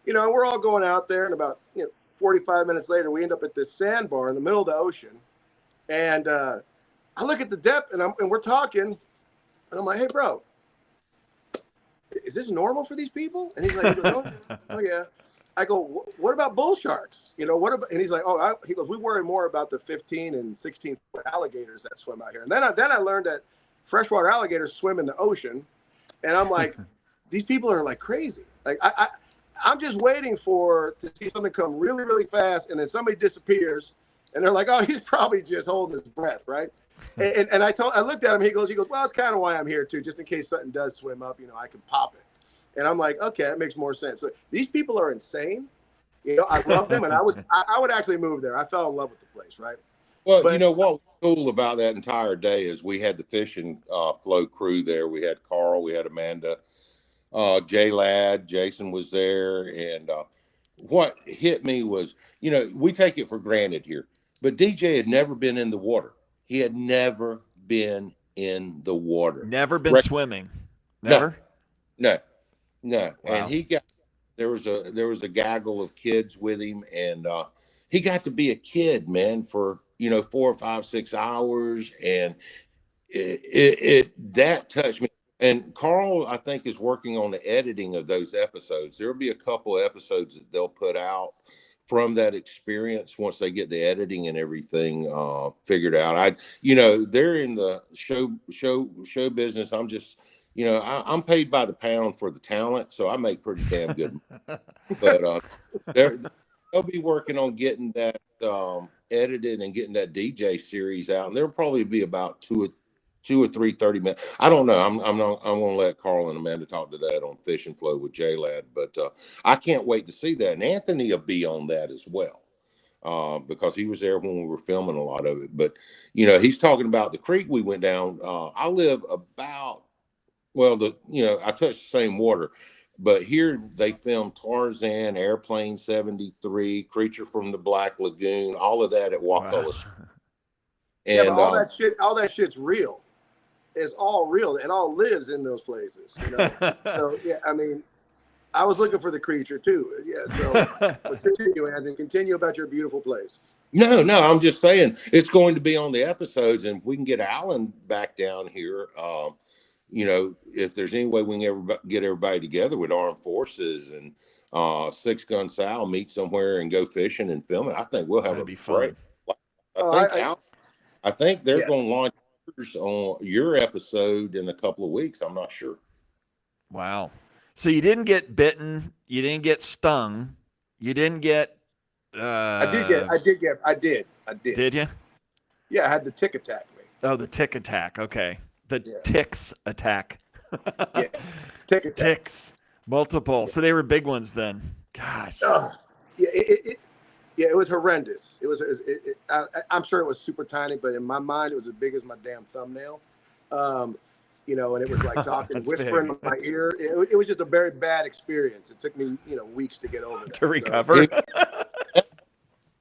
we're all going out there, and about 45 minutes later, we end up at this sandbar in the middle of the ocean, and I look at the dep, and we're talking, and I'm like, hey, bro, is this normal for these people? And he's like, oh yeah. I go, what about bull sharks? What about? And he's like, he goes, we worry more about the 15 and 16 foot alligators that swim out here. And then I learned that freshwater alligators swim in the ocean, and I'm like, these people are like crazy. Like I'm just waiting to see something come really, really fast, and then somebody disappears, and they're like, oh, he's probably just holding his breath, right? And I looked at him. He goes, well, it's kind of why I'm here too, just in case something does swim up. I can pop it. And I'm like, okay, that makes more sense. So these people are insane. I love them, and I would actually move there. I fell in love with the place, right? Well, But what was cool about that entire day is we had the fishing float crew there. We had Carl, we had Amanda, Jay Ladd, Jason was there, and what hit me was, we take it for granted here, but DJ had never been in the water. He had never been in the water. Never been swimming. Never. No. Wow. And there was a gaggle of kids with him, and he got to be a kid, man, for 4, 5, 6 hours, and that touched me. And Carl, I think, is working on the editing of those episodes. There'll be a couple of episodes that they'll put out from that experience once they get the editing and everything figured out. They're in the show business. I'm just, I'm paid by the pound for the talent, so I make pretty damn good. But they'll be working on getting that edited and getting that DJ series out, and there'll probably be about two or three 30-minute. I don't know. I'm going to let Carl and Amanda talk to that on Fish and Flow with J Lad, but I can't wait to see that. And Anthony will be on that as well, because he was there when we were filming a lot of it. But he's talking about the creek we went down. I live about, I touch the same water, but here they filmed Tarzan, Airplane 73, Creature from the Black Lagoon, all of that at Wakulla. Wow. And but all that shit's real. It's all real. It all lives in those places. So yeah, I mean, I was looking for the creature too. Yeah. So continue, Anthony. Continue about your beautiful place. No, I'm just saying it's going to be on the episodes, and if we can get Alan back down here, if there's any way we can get everybody together with Armed Forces and Six Gun Sal, meet somewhere and go fishing and film it, I think we'll have That'd be fun. I think they're going to launch on your episode in a couple of weeks. I'm not sure. Wow. So you didn't get bitten. You didn't get stung. You didn't get. I did. Did you? Yeah, I had the tick attack me. Oh, the tick attack. Okay. The ticks attack. Yeah. Tick attack. Ticks. Multiple. Yeah. So they were big ones then. Gosh. It was horrendous. I'm sure it was super tiny, but in my mind, it was as big as my damn thumbnail. And it was like talking, whispering in my ear. It was just a very bad experience. It took me, weeks to get over that. To recover.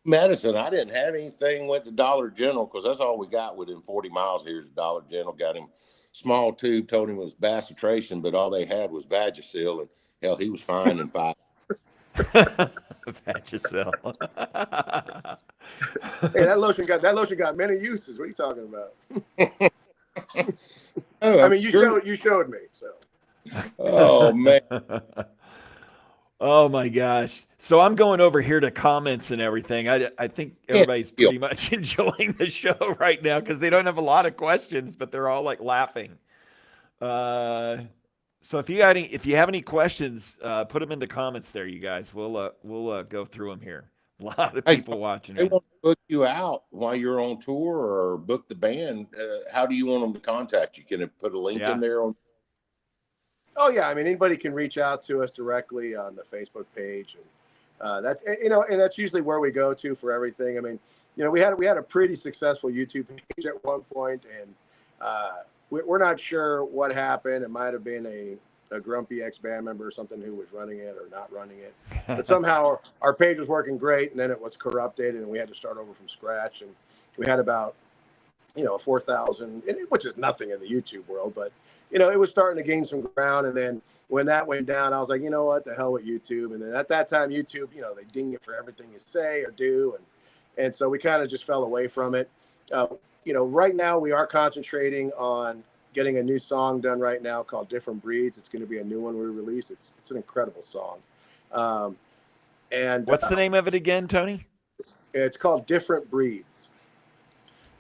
Medicine. I didn't have anything. Went to Dollar General because that's all we got within 40 miles here is Dollar General. Got him small tube. Told him it was bacitration, but all they had was Vagisil, and hell, he was fine in 5. Vagisil. Hey, that lotion got many uses. What are you talking about? I mean, you showed me. So. Oh man. Oh my gosh. So I'm going over here to comments and everything. I think everybody's pretty much enjoying the show right now because they don't have a lot of questions, but they're all like laughing. So if you have any questions, put them in the comments there, you guys. We'll go through them here. A lot of people watching. They want to book you out while you're on tour or book the band. How do you want them to contact you? Can it put a link in there? Oh yeah, I mean anybody can reach out to us directly on the Facebook page, and that's and that's usually where we go to for everything. I mean, we had a pretty successful YouTube page at one point, and we're not sure what happened. It might have been a grumpy ex-band member or something who was running it or not running it. But somehow our page was working great, and then it was corrupted, and we had to start over from scratch. And we had about 4,000, which is nothing in the YouTube world, but it was starting to gain some ground. And then when that went down, I was like, you know what, the hell with YouTube. And then at that time, YouTube, they ding you for everything you say or do, and so we kind of just fell away from it. Right now we are concentrating on getting a new song done right now called Different Breeds. It's going to be a new one we release. It's an incredible song. And what's the name of it again, Tony? It's called Different Breeds.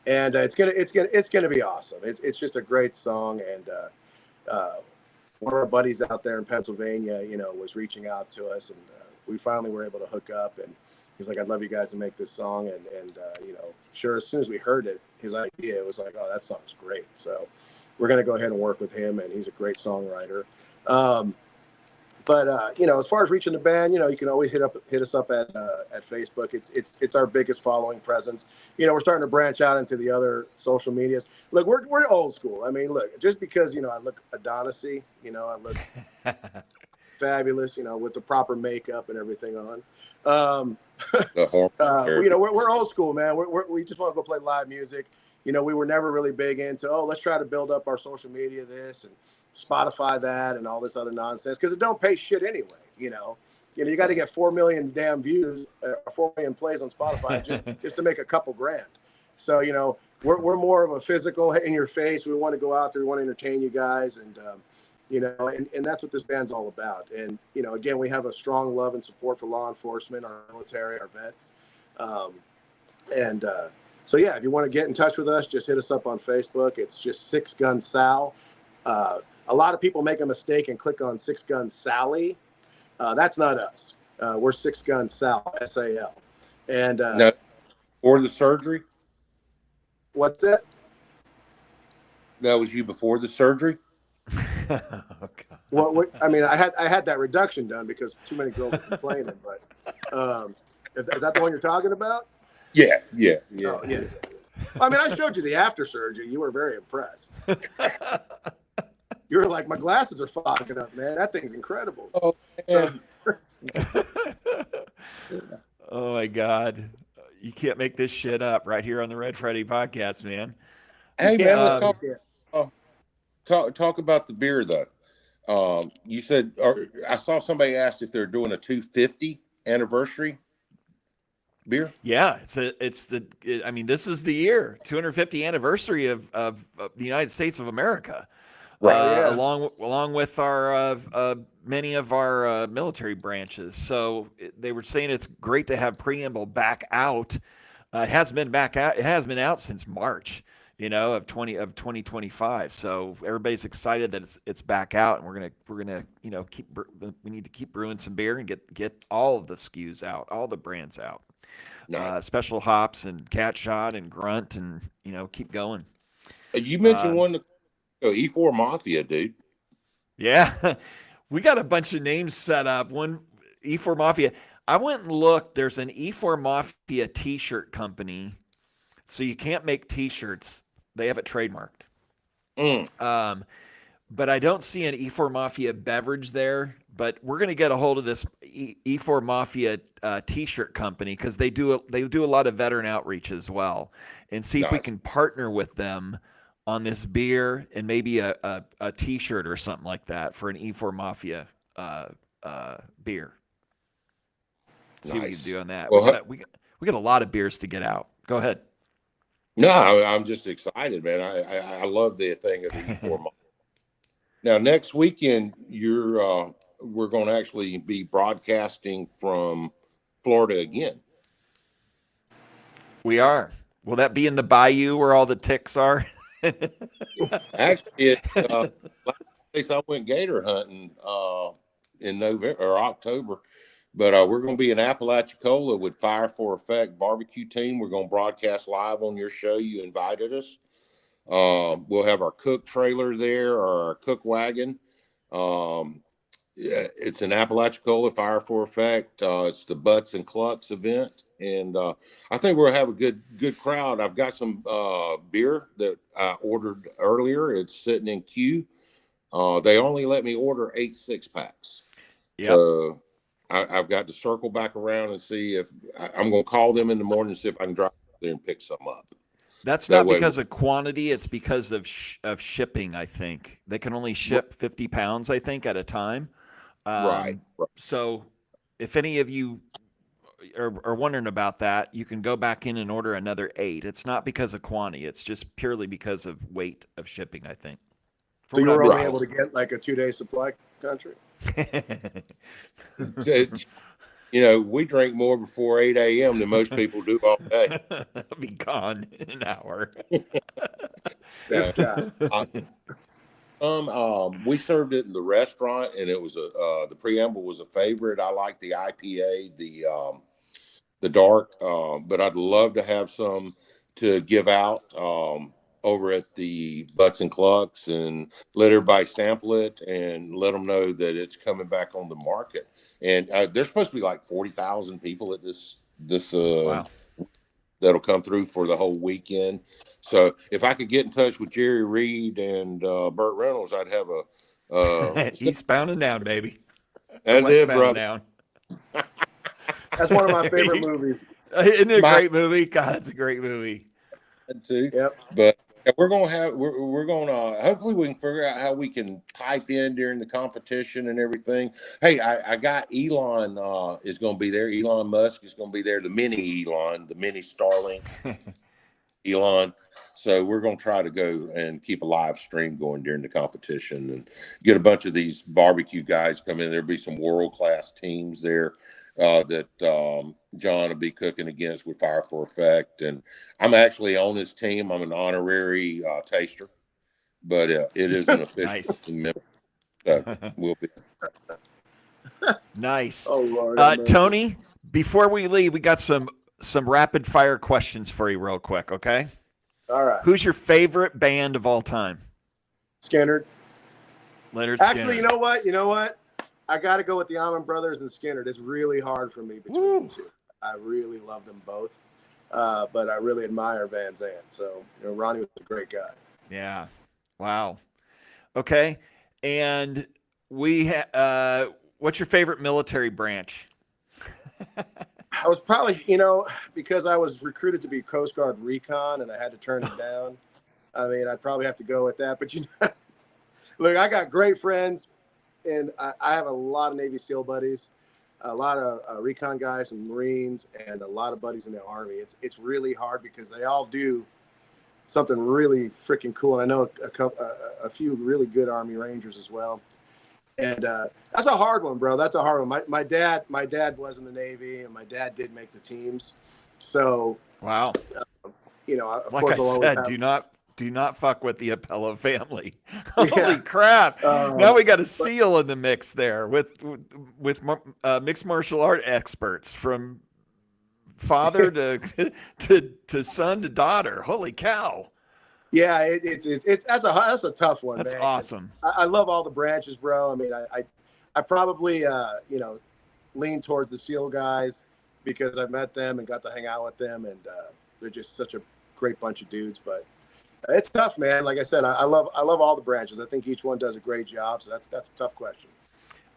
And it's gonna be awesome. It's just a great song. And one of our buddies out there in Pennsylvania, was reaching out to us, and we finally were able to hook up. And he's like, "I'd love you guys to make this song." And sure, as soon as we heard it, his idea. It was like, oh, that song's great. So we're going to go ahead and work with him, and he's a great songwriter. But as far as reaching the band, you can always hit us up at Facebook. It's our biggest following presence. We're starting to branch out into the other social medias. Look, we're old school. I mean, look, just because I look Adonis-y, I look fabulous, with the proper makeup and everything on. We're old school, man. We just want to go play live music. We were never really big into, let's try to build up our social media, this and Spotify that and all this other nonsense, because it don't pay shit anyway. You got to get 4 million damn views, 4 million plays on Spotify just to make a couple grand. So we're more of a physical, in your face. We want to go out there, we want to entertain you guys, and and that's what this band's all about. And again, we have a strong love and support for law enforcement, our military, our vets, so yeah, if you want to get in touch with us, just hit us up on Facebook. It's just Six Gun Sal. A lot of people make a mistake and click on Six Gun Sally. That's not us. We're Six Gun Sal, S-A-L. And now, before the surgery? What's that? That was you before the surgery? Oh, Well, I mean, I had that reduction done because too many girls were complaining. But is that the one you're talking about? Yeah. Oh, yeah. I mean, I showed you the after surgery. You were very impressed. You were like, my glasses are fogging up, man. That thing's incredible. Oh, man. Oh my God. You can't make this shit up right here on the Red Friday podcast, man. Hey, man, let's talk about the beer, though. You said, I saw somebody asked if they're doing a 250 anniversary beer. Yeah, this is the year 250 anniversary of the United States of America. Right. Yeah. Along with our many of our military branches. So they were saying it's great to have Preamble back out. It has been back out. It has been out since March, of 2025. So everybody's excited that it's back out, and we're gonna we need to keep brewing some beer and get all of the SKUs out, all the brands out. Nice. Special hops and Cat Shot and Grunt, and keep going. You mentioned one. E4 Mafia, dude. Yeah, we got a bunch of names set up. One E4 Mafia. I went and looked. There's an E4 Mafia T-shirt company, so you can't make T-shirts. They have it trademarked. But I don't see an E4 Mafia beverage there. But we're gonna get a hold of this E4 Mafia T-shirt company because they do a lot of veteran outreach as well, and see if we can partner with them on this beer and maybe a T-shirt or something like that for an E4 Mafia beer. See what we can do on that. Well, we got a lot of beers to get out. Go ahead. No, I'm just excited, man. I love the thing of the E4 Mafia. Now, next weekend, we're going to actually be broadcasting from Florida again. We are. Will that be in the bayou where all the ticks are? Actually, last place I went gator hunting in November or October, but we're going to be in Apalachicola with Fire for Effect barbecue team. We're going to broadcast live on your show. You invited us. We'll have our cook trailer there, or our cook wagon. It's an Apalachicola Fire for Effect. It's the Butts and Clucks event. And I think we'll have a good crowd. I've got some beer that I ordered earlier. It's sitting in queue. They only let me order 8 6-packs. Yep. So I've got to circle back around and see if I'm going to call them in the morning and see if I can drive there and pick some up. That's not because of quantity. It's because of shipping, I think. They can only ship 50 pounds, I think, at a time. Right. So if any of you are wondering about that, you can go back in and order another 8. It's not because of quantity. It's just purely because of weight of shipping, I think. So you were only able to get like a 2-day supply country? We drink more before 8 a.m. than most people do all day. I'll be gone in an hour. This guy. We served it in the restaurant, and it was the Preamble was a favorite. I like the IPA, the dark, but I'd love to have some to give out over at the Butts and Clucks, and let everybody sample it and let them know that it's coming back on the market. And there's supposed to be like 40,000 people at this Wow. that'll come through for the whole weekend. So if I could get in touch with Jerry Reed and Burt Reynolds, I'd have a Eastbound and Down, baby. that's it, brother. Down. That's one of my favorite movies. Isn't it a great movie? God, it's a great movie. Too. Yep. But we're gonna hopefully we can figure out how we can pipe in during the competition and everything. Hey, I got Elon is gonna be there. Elon Musk is gonna be there. The mini Starlink Elon. So we're gonna try to go and keep a live stream going during the competition and get a bunch of these barbecue guys come in. There'll be some world-class teams there that John will be cooking against with Fire for Effect. And I'm actually on his team. I'm an honorary taster, but it is an official Nice. team member. So we'll be. Nice. Oh, Lord. Tony, before we leave, we got some rapid fire questions for you real quick, okay? All right. Who's your favorite band of all time? Skinner. Leonard Actually, Skinner. you know what? I got to go with the Allman Brothers and Skinner. It's really hard for me between the two. I really love them both, but I really admire Van Zandt. So, Ronnie was a great guy. Yeah. Wow. Okay. And what's your favorite military branch? I was probably, because I was recruited to be Coast Guard recon and I had to turn it down. I mean, I'd probably have to go with that. But, look, I got great friends, and I have a lot of Navy SEAL buddies, a lot of recon guys and Marines, and a lot of buddies in the Army. It's really hard because they all do something really freaking cool. And I know a few really good Army Rangers as well. And that's a hard one, bro. That's a hard one. My dad was in the Navy, and my dad did make the teams. So, wow. Of like course, I said, do not fuck with the Appello family. Holy crap! Now we got a SEAL in the mix there with mixed martial art experts from father to son to daughter. Holy cow! Yeah, that's a tough one. That's man. awesome. I love all the branches, bro. I mean, I probably lean towards the SEAL guys because I met them and got to hang out with them, and they're just such a great bunch of dudes. But it's tough, man. Like I said, I love all the branches. I think each one does a great job. So that's a tough question.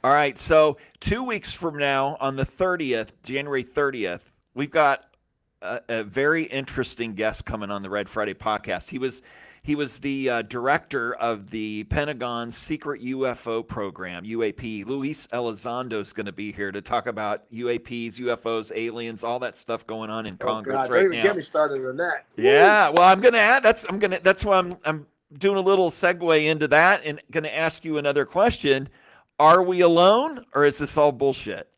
All right. So 2 weeks from now, on the 30th, January 30th, we've got a very interesting guest coming on the Red Friday podcast. He was the director of the Pentagon's secret UFO program, UAP. Luis Elizondo is going to be here to talk about UAPs, UFOs, aliens, all that stuff going on in Congress right now. Don't even get me started on that. Yeah, well, I'm going to add. That's why I'm doing a little segue into that and going to ask you another question. Are we alone, or is this all bullshit?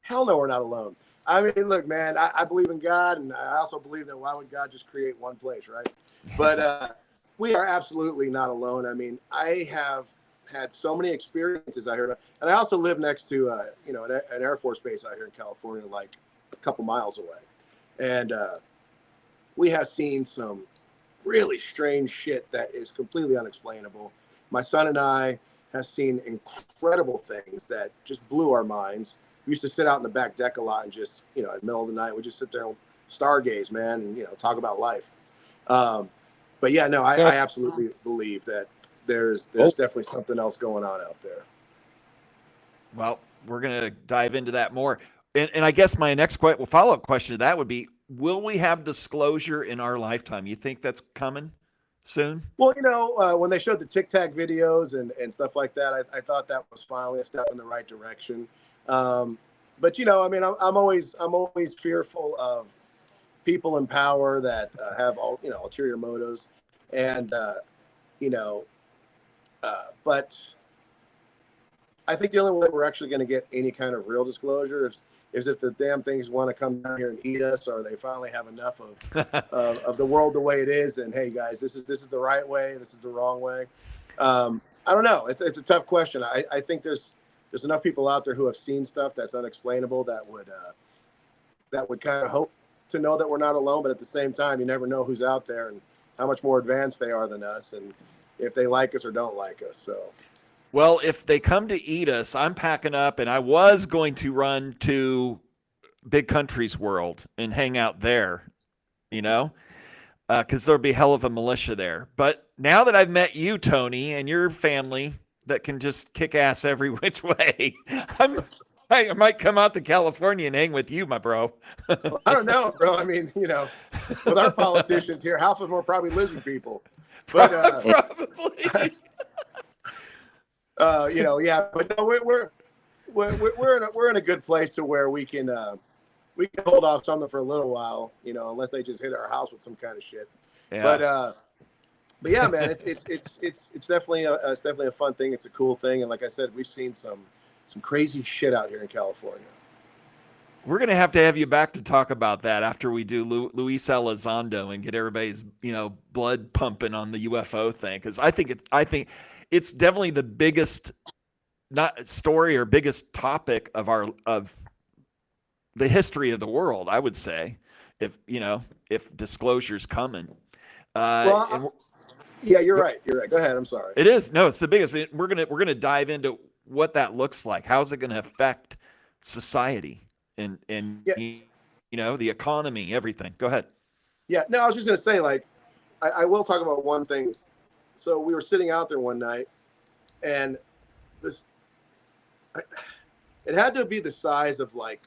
Hell no, we're not alone. I mean, look, man, I believe in God, and I also believe that why would God just create one place, right? But we are absolutely not alone. I mean, I have had so many experiences out here, and I also live next to, an Air Force base out here in California, like a couple miles away. And we have seen some really strange shit that is completely unexplainable. My son and I have seen incredible things that just blew our minds. We used to sit out in the back deck a lot and just, in the middle of the night, we just sit there and stargaze, man, and, talk about life. But yeah, no, I absolutely believe that there's definitely something else going on out there. Well, we're going to dive into that more. And I guess my next follow-up question to that would be, will we have disclosure in our lifetime? You think that's coming soon? Well, when they showed the Tic Tac videos and stuff like that, I thought that was finally a step in the right direction. But I mean, I'm always fearful of people in power that have all ulterior motives, and but I think the only way we're actually going to get any kind of real disclosure is if the damn things want to come down here and eat us, or they finally have enough of the world the way it is, and hey guys, this is the right way, this is the wrong way. I don't know. It's a tough question. I think there's enough people out there who have seen stuff that's unexplainable that would kind of to know that we're not alone, but at the same time, you never know who's out there and how much more advanced they are than us, and if they like us or don't like us. So, well, if they come to eat us, I'm packing up, and I was going to run to Big Country's World and hang out there, you know, because there'll be hell of a militia there. But now that I've met you, Tony, and your family that can just kick ass every which way, I might come out to California and hang with you, my bro. I don't know, bro. I mean, you know, with our politicians here, half of them are probably lizard people. But Probably. you know, yeah. But no, we're in a good place to where we can hold off something for a little while, you know, unless they just hit our house with some kind of shit. Yeah. But yeah, man, it's definitely a fun thing. It's a cool thing, and like I said, we've seen some crazy shit out here in California. We're going to have you back to talk about that after we do Luis Elizondo and get everybody's, you know, blood pumping on the UFO thing. Cause I think it's definitely the biggest not story or biggest topic of the history of the world, I would say, if disclosure's coming. Yeah, you're right. Go ahead. I'm sorry. It is. No, it's the biggest. We're going to dive into what that looks like. How's it going to affect society? And yeah. You know, the economy, everything. Go ahead. Yeah, no, I was just going to say, like, I will talk about one thing. So we were sitting out there one night, and it had to be the size of like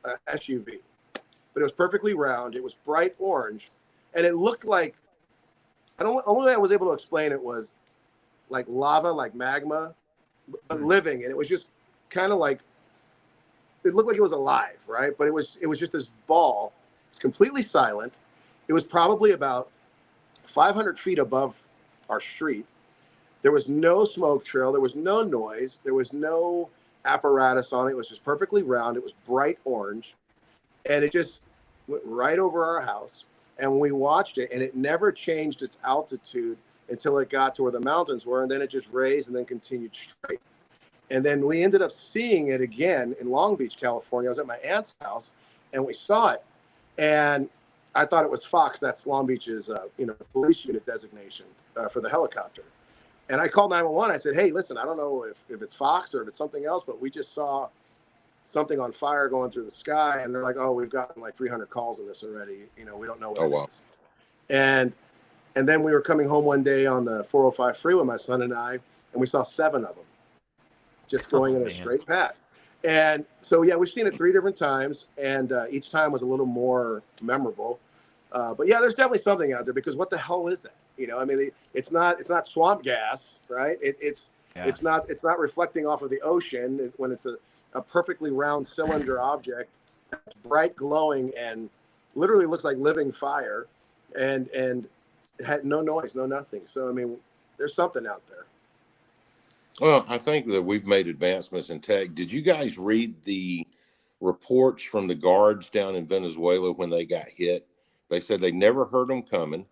a SUV, but it was perfectly round. It was bright orange, and it looked like, only way I was able to explain it was like lava, like magma, but living, and it was just kind of like, it looked like it was alive, right? But it was just this ball. It's completely silent. It was probably about 500 feet above our street. There was no smoke trail. There was no noise. There was no apparatus on it. It was just perfectly round. It was bright orange, and it just went right over our house. And we watched it, and it never changed its altitude until it got to where the mountains were, and then it just raised and then continued straight. And then we ended up seeing it again in Long Beach, California. I was at my aunt's house, and we saw it. And I thought it was Fox. That's Long Beach's, police unit designation for the helicopter. And I called 911. I said, hey, listen, I don't know if it's Fox or if it's something else, but we just saw something on fire going through the sky. And they're like, oh, we've gotten like 300 calls on this already. You know, we don't know what it is. And then we were coming home one day on the 405 freeway, my son and I, and we saw 7 of them just going in a straight path. And so, yeah, we've seen it 3 different times, and each time was a little more memorable. But yeah, there's definitely something out there, because what the hell is that? You know, I mean, it's not swamp gas, right? It's not reflecting off of the ocean when it's a perfectly round cylinder object, bright glowing, and literally looks like living fire, and it had no noise, no nothing. So I mean, there's something out there. Well, I think that we've made advancements in tech. Did you guys read the reports from the guards down in Venezuela when they got hit? They said they never heard them coming.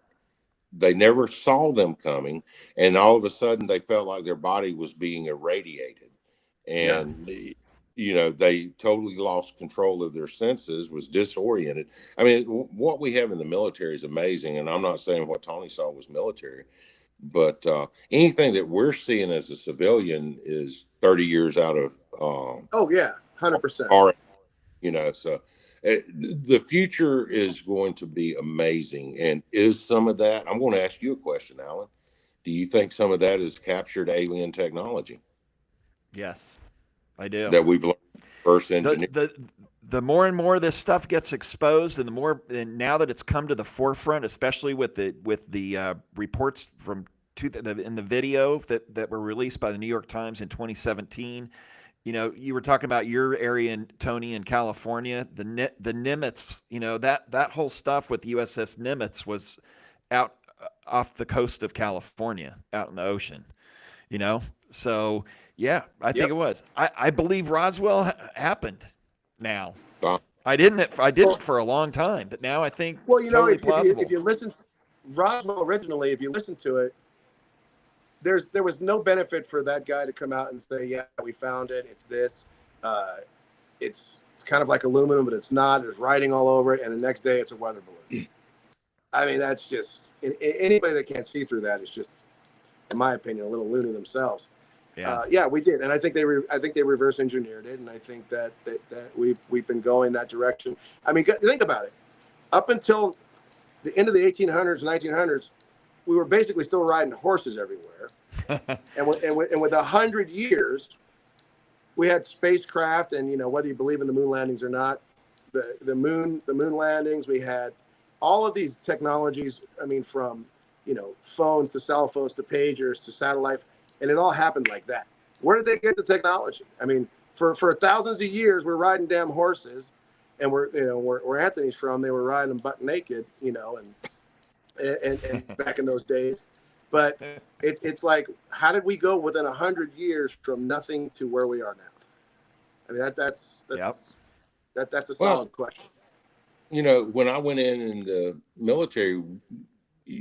They never saw them coming. And all of a sudden they felt like their body was being irradiated. And, they totally lost control of their senses, was disoriented. I mean, what we have in the military is amazing. And I'm not saying what Tony saw was military. But anything that we're seeing as a civilian is 30 years out of 100%. So the future is going to be amazing. And is some of that, I'm going to ask you a question, Alan. Do you think some of that is captured alien technology? Yes, I do. That we've learned reverse engineering. The more and more this stuff gets exposed, and now that it's come to the forefront, especially with the reports from in the video that were released by the New York Times in 2017. You know, you were talking about your area, Tony, in California, the Nimitz. You know, that whole stuff with the USS Nimitz was out off the coast of California, out in the ocean. You know, so yeah, I think it was. I believe Roswell happened. Now, I didn't for a long time, but now I think. Well, you know, totally if you listen to Roswell originally, if you listen to it, there was no benefit for that guy to come out and say, yeah, we found it, it's this. it's kind of like aluminum, but it's not. There's writing all over it, and the next day it's a weather balloon. I mean, that's just anybody that can't see through that is just, in my opinion, a little loony themselves. Yeah, we did, and I think they reverse engineered it, and I think that we've been going that direction. I mean, think about it. Up until the end of the 1800s, 1900s, we were basically still riding horses everywhere, and with 100 years, we had spacecraft, and whether you believe in the moon landings or not, the moon landings, we had all of these technologies. I mean, from phones to cell phones to pagers to satellite, and it all happened like that. Where did they get the technology? I mean, for thousands of years, we're riding damn horses, and where Anthony's from, they were riding them butt naked, and back in those days. But it's like, how did we go within 100 years from nothing to where we are now? I mean, that's a solid question. When I went in the military,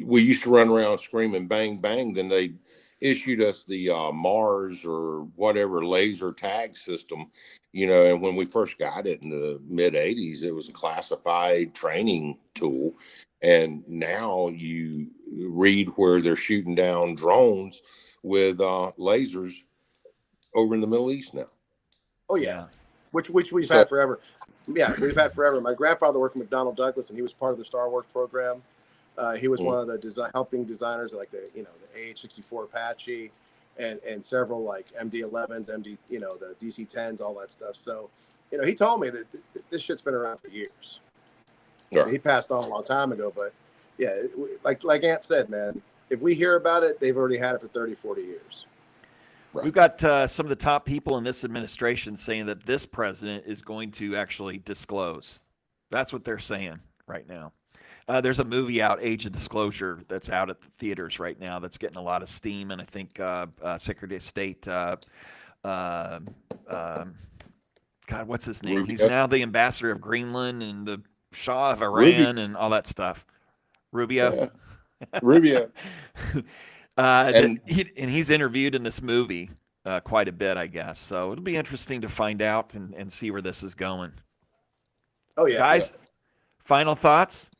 we used to run around screaming bang bang. Then they issued us the Mars or whatever laser tag system, and when we first got it in the mid 80s, it was a classified training tool. And now you read where they're shooting down drones with lasers over in the Middle East now. Oh yeah, which we've had forever. Yeah, we've had forever. My grandfather worked for McDonnell Douglas, and he was part of the Star Wars program. He was one of the helping designers, like the AH-64 Apache, and several like MD-11s, the DC-10s, all that stuff. So, he told me that this shit's been around for years. Sure. He passed on a long time ago, but yeah, like Ant said, man, if we hear about it, they've already had it for 30, 40 years. Right. We've got some of the top people in this administration saying that this president is going to actually disclose. That's what they're saying right now. There's a movie out, Age of Disclosure, that's out at the theaters right now that's getting a lot of steam, and I think Secretary of State, God, what's his name? Rubio. He's now the ambassador of Greenland and the Shah of Iran and all that stuff. Rubio. Yeah. Rubio. And he's interviewed in this movie quite a bit, I guess. So it'll be interesting to find out and see where this is going. Oh, yeah. Guys, final thoughts?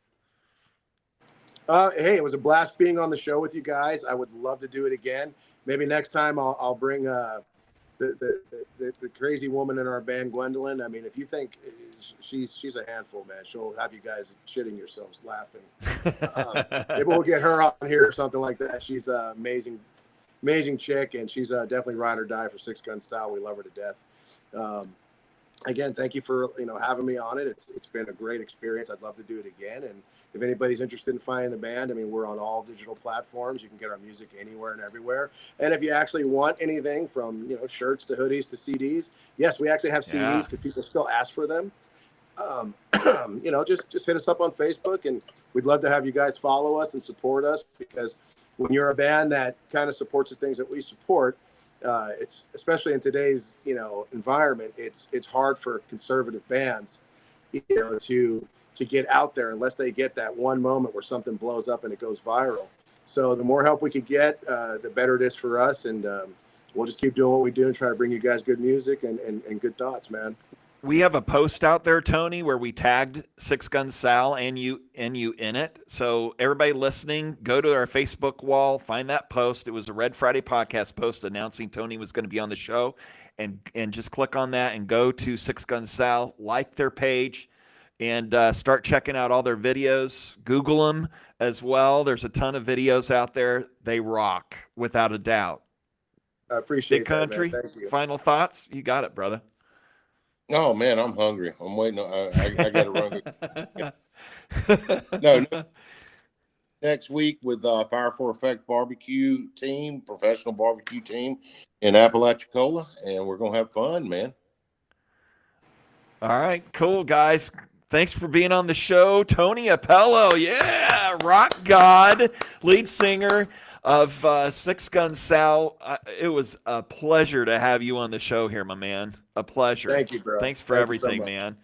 Hey, it was a blast being on the show with you guys. I would love to do it again. Maybe next time I'll bring the crazy woman in our band, Gwendolyn. I mean, if you think she's a handful, man, she'll have you guys shitting yourselves laughing. Maybe we'll get her on here or something like that. She's an amazing chick, and she's definitely ride or die for Six Gun Sal. We love her to death. Again, thank you for having me on it. It's been a great experience. I'd love to do it again. And if anybody's interested in finding the band, I mean, we're on all digital platforms. You can get our music anywhere and everywhere. And if you actually want anything from shirts to hoodies to CDs, yes, we actually have CDs because people still ask for them. Just hit us up on Facebook, and we'd love to have you guys follow us and support us, because when you're a band that kind of supports the things that we support, it's especially in today's environment, it's hard for conservative bands to get out there unless they get that one moment where something blows up and it goes viral. So the more help we could get, the better it is for us, and we'll just keep doing what we do and try to bring you guys good music and good thoughts, man. We have a post out there, Tony, where we tagged Six Gun Sal and you in it. So everybody listening, go to our Facebook wall, find that post. It was a Red Friday podcast post announcing Tony was going to be on the show, and just click on that and go to Six Gun Sal, like their page, and start checking out all their videos. Google them as well. There's a ton of videos out there. They rock, without a doubt. I appreciate Big Country, that, man. Thank you. Final thoughts? You got it, brother. Oh man, I'm hungry. I'm waiting. I got to run. No. Next week with Fire for Effect barbecue team, professional barbecue team in Apalachicola, and we're gonna have fun, man. All right, cool, guys. Thanks for being on the show, Tony Apello. Yeah, rock god, lead singer of Six Gun Sal. It was a pleasure to have you on the show here, my man. A pleasure. Thank you, bro. Thanks for everything, so man.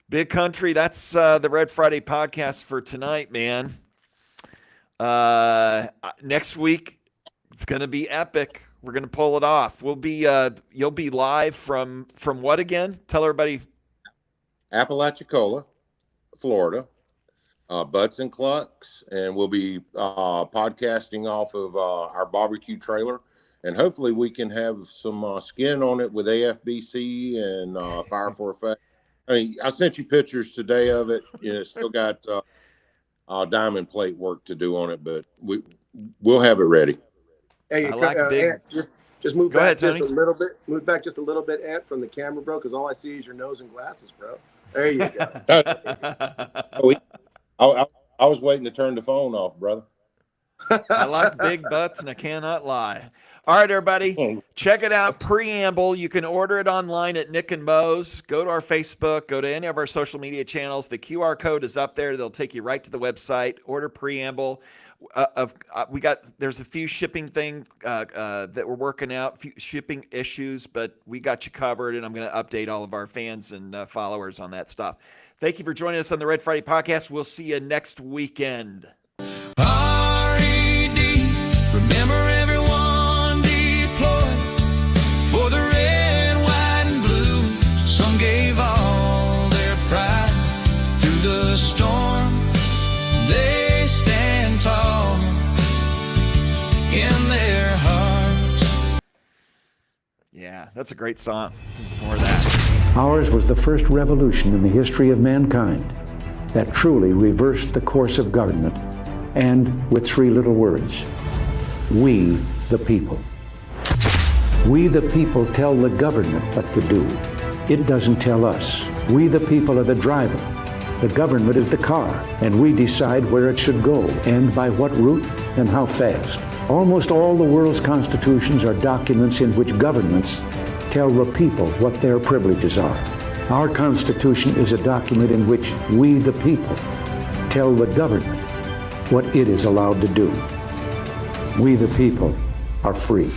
Big Country, that's the Red Friday podcast for tonight, man. Next week, it's going to be epic. We're gonna pull it off. We'll be you'll be live from what again? Tell everybody. Apalachicola, Florida, Butts and Clucks, and we'll be podcasting off of our barbecue trailer, and hopefully we can have some skin on it with AFBC and Fire for Effect. I mean, I sent you pictures today of it. It's still got diamond plate work to do on it, but we'll have it ready. Hey, I like Ant, just move Go back ahead, just a little bit. Move back just a little bit, Ant, from the camera, bro, because all I see is your nose and glasses, bro. There you go. I was waiting to turn the phone off, brother. I like big butts, and I cannot lie. All right, everybody, check it out. Preamble. You can order it online at Nick and Mo's. Go to our Facebook. Go to any of our social media channels. The QR code is up there. They'll take you right to the website. Order Preamble. There's a few shipping thing that we're working out, few shipping issues, but we got you covered, and I'm going to update all of our fans and followers on that stuff. Thank you for joining us on the Red Friday podcast. We'll see you next weekend. R.E.D. Remember everyone deployed for the red, white, and blue. Some gave all their pride through the storm. They stand tall in their hearts. Yeah, that's a great song. More of that. Ours was the first revolution in the history of mankind that truly reversed the course of government, and with three little words: we the people. We the people tell the government what to do. It doesn't tell us. We the people are the driver. The government is the car, and we decide where it should go and by what route and how fast. Almost all the world's constitutions are documents in which governments tell the people what their privileges are. Our Constitution is a document in which we, the people, tell the government what it is allowed to do. We, the people, are free.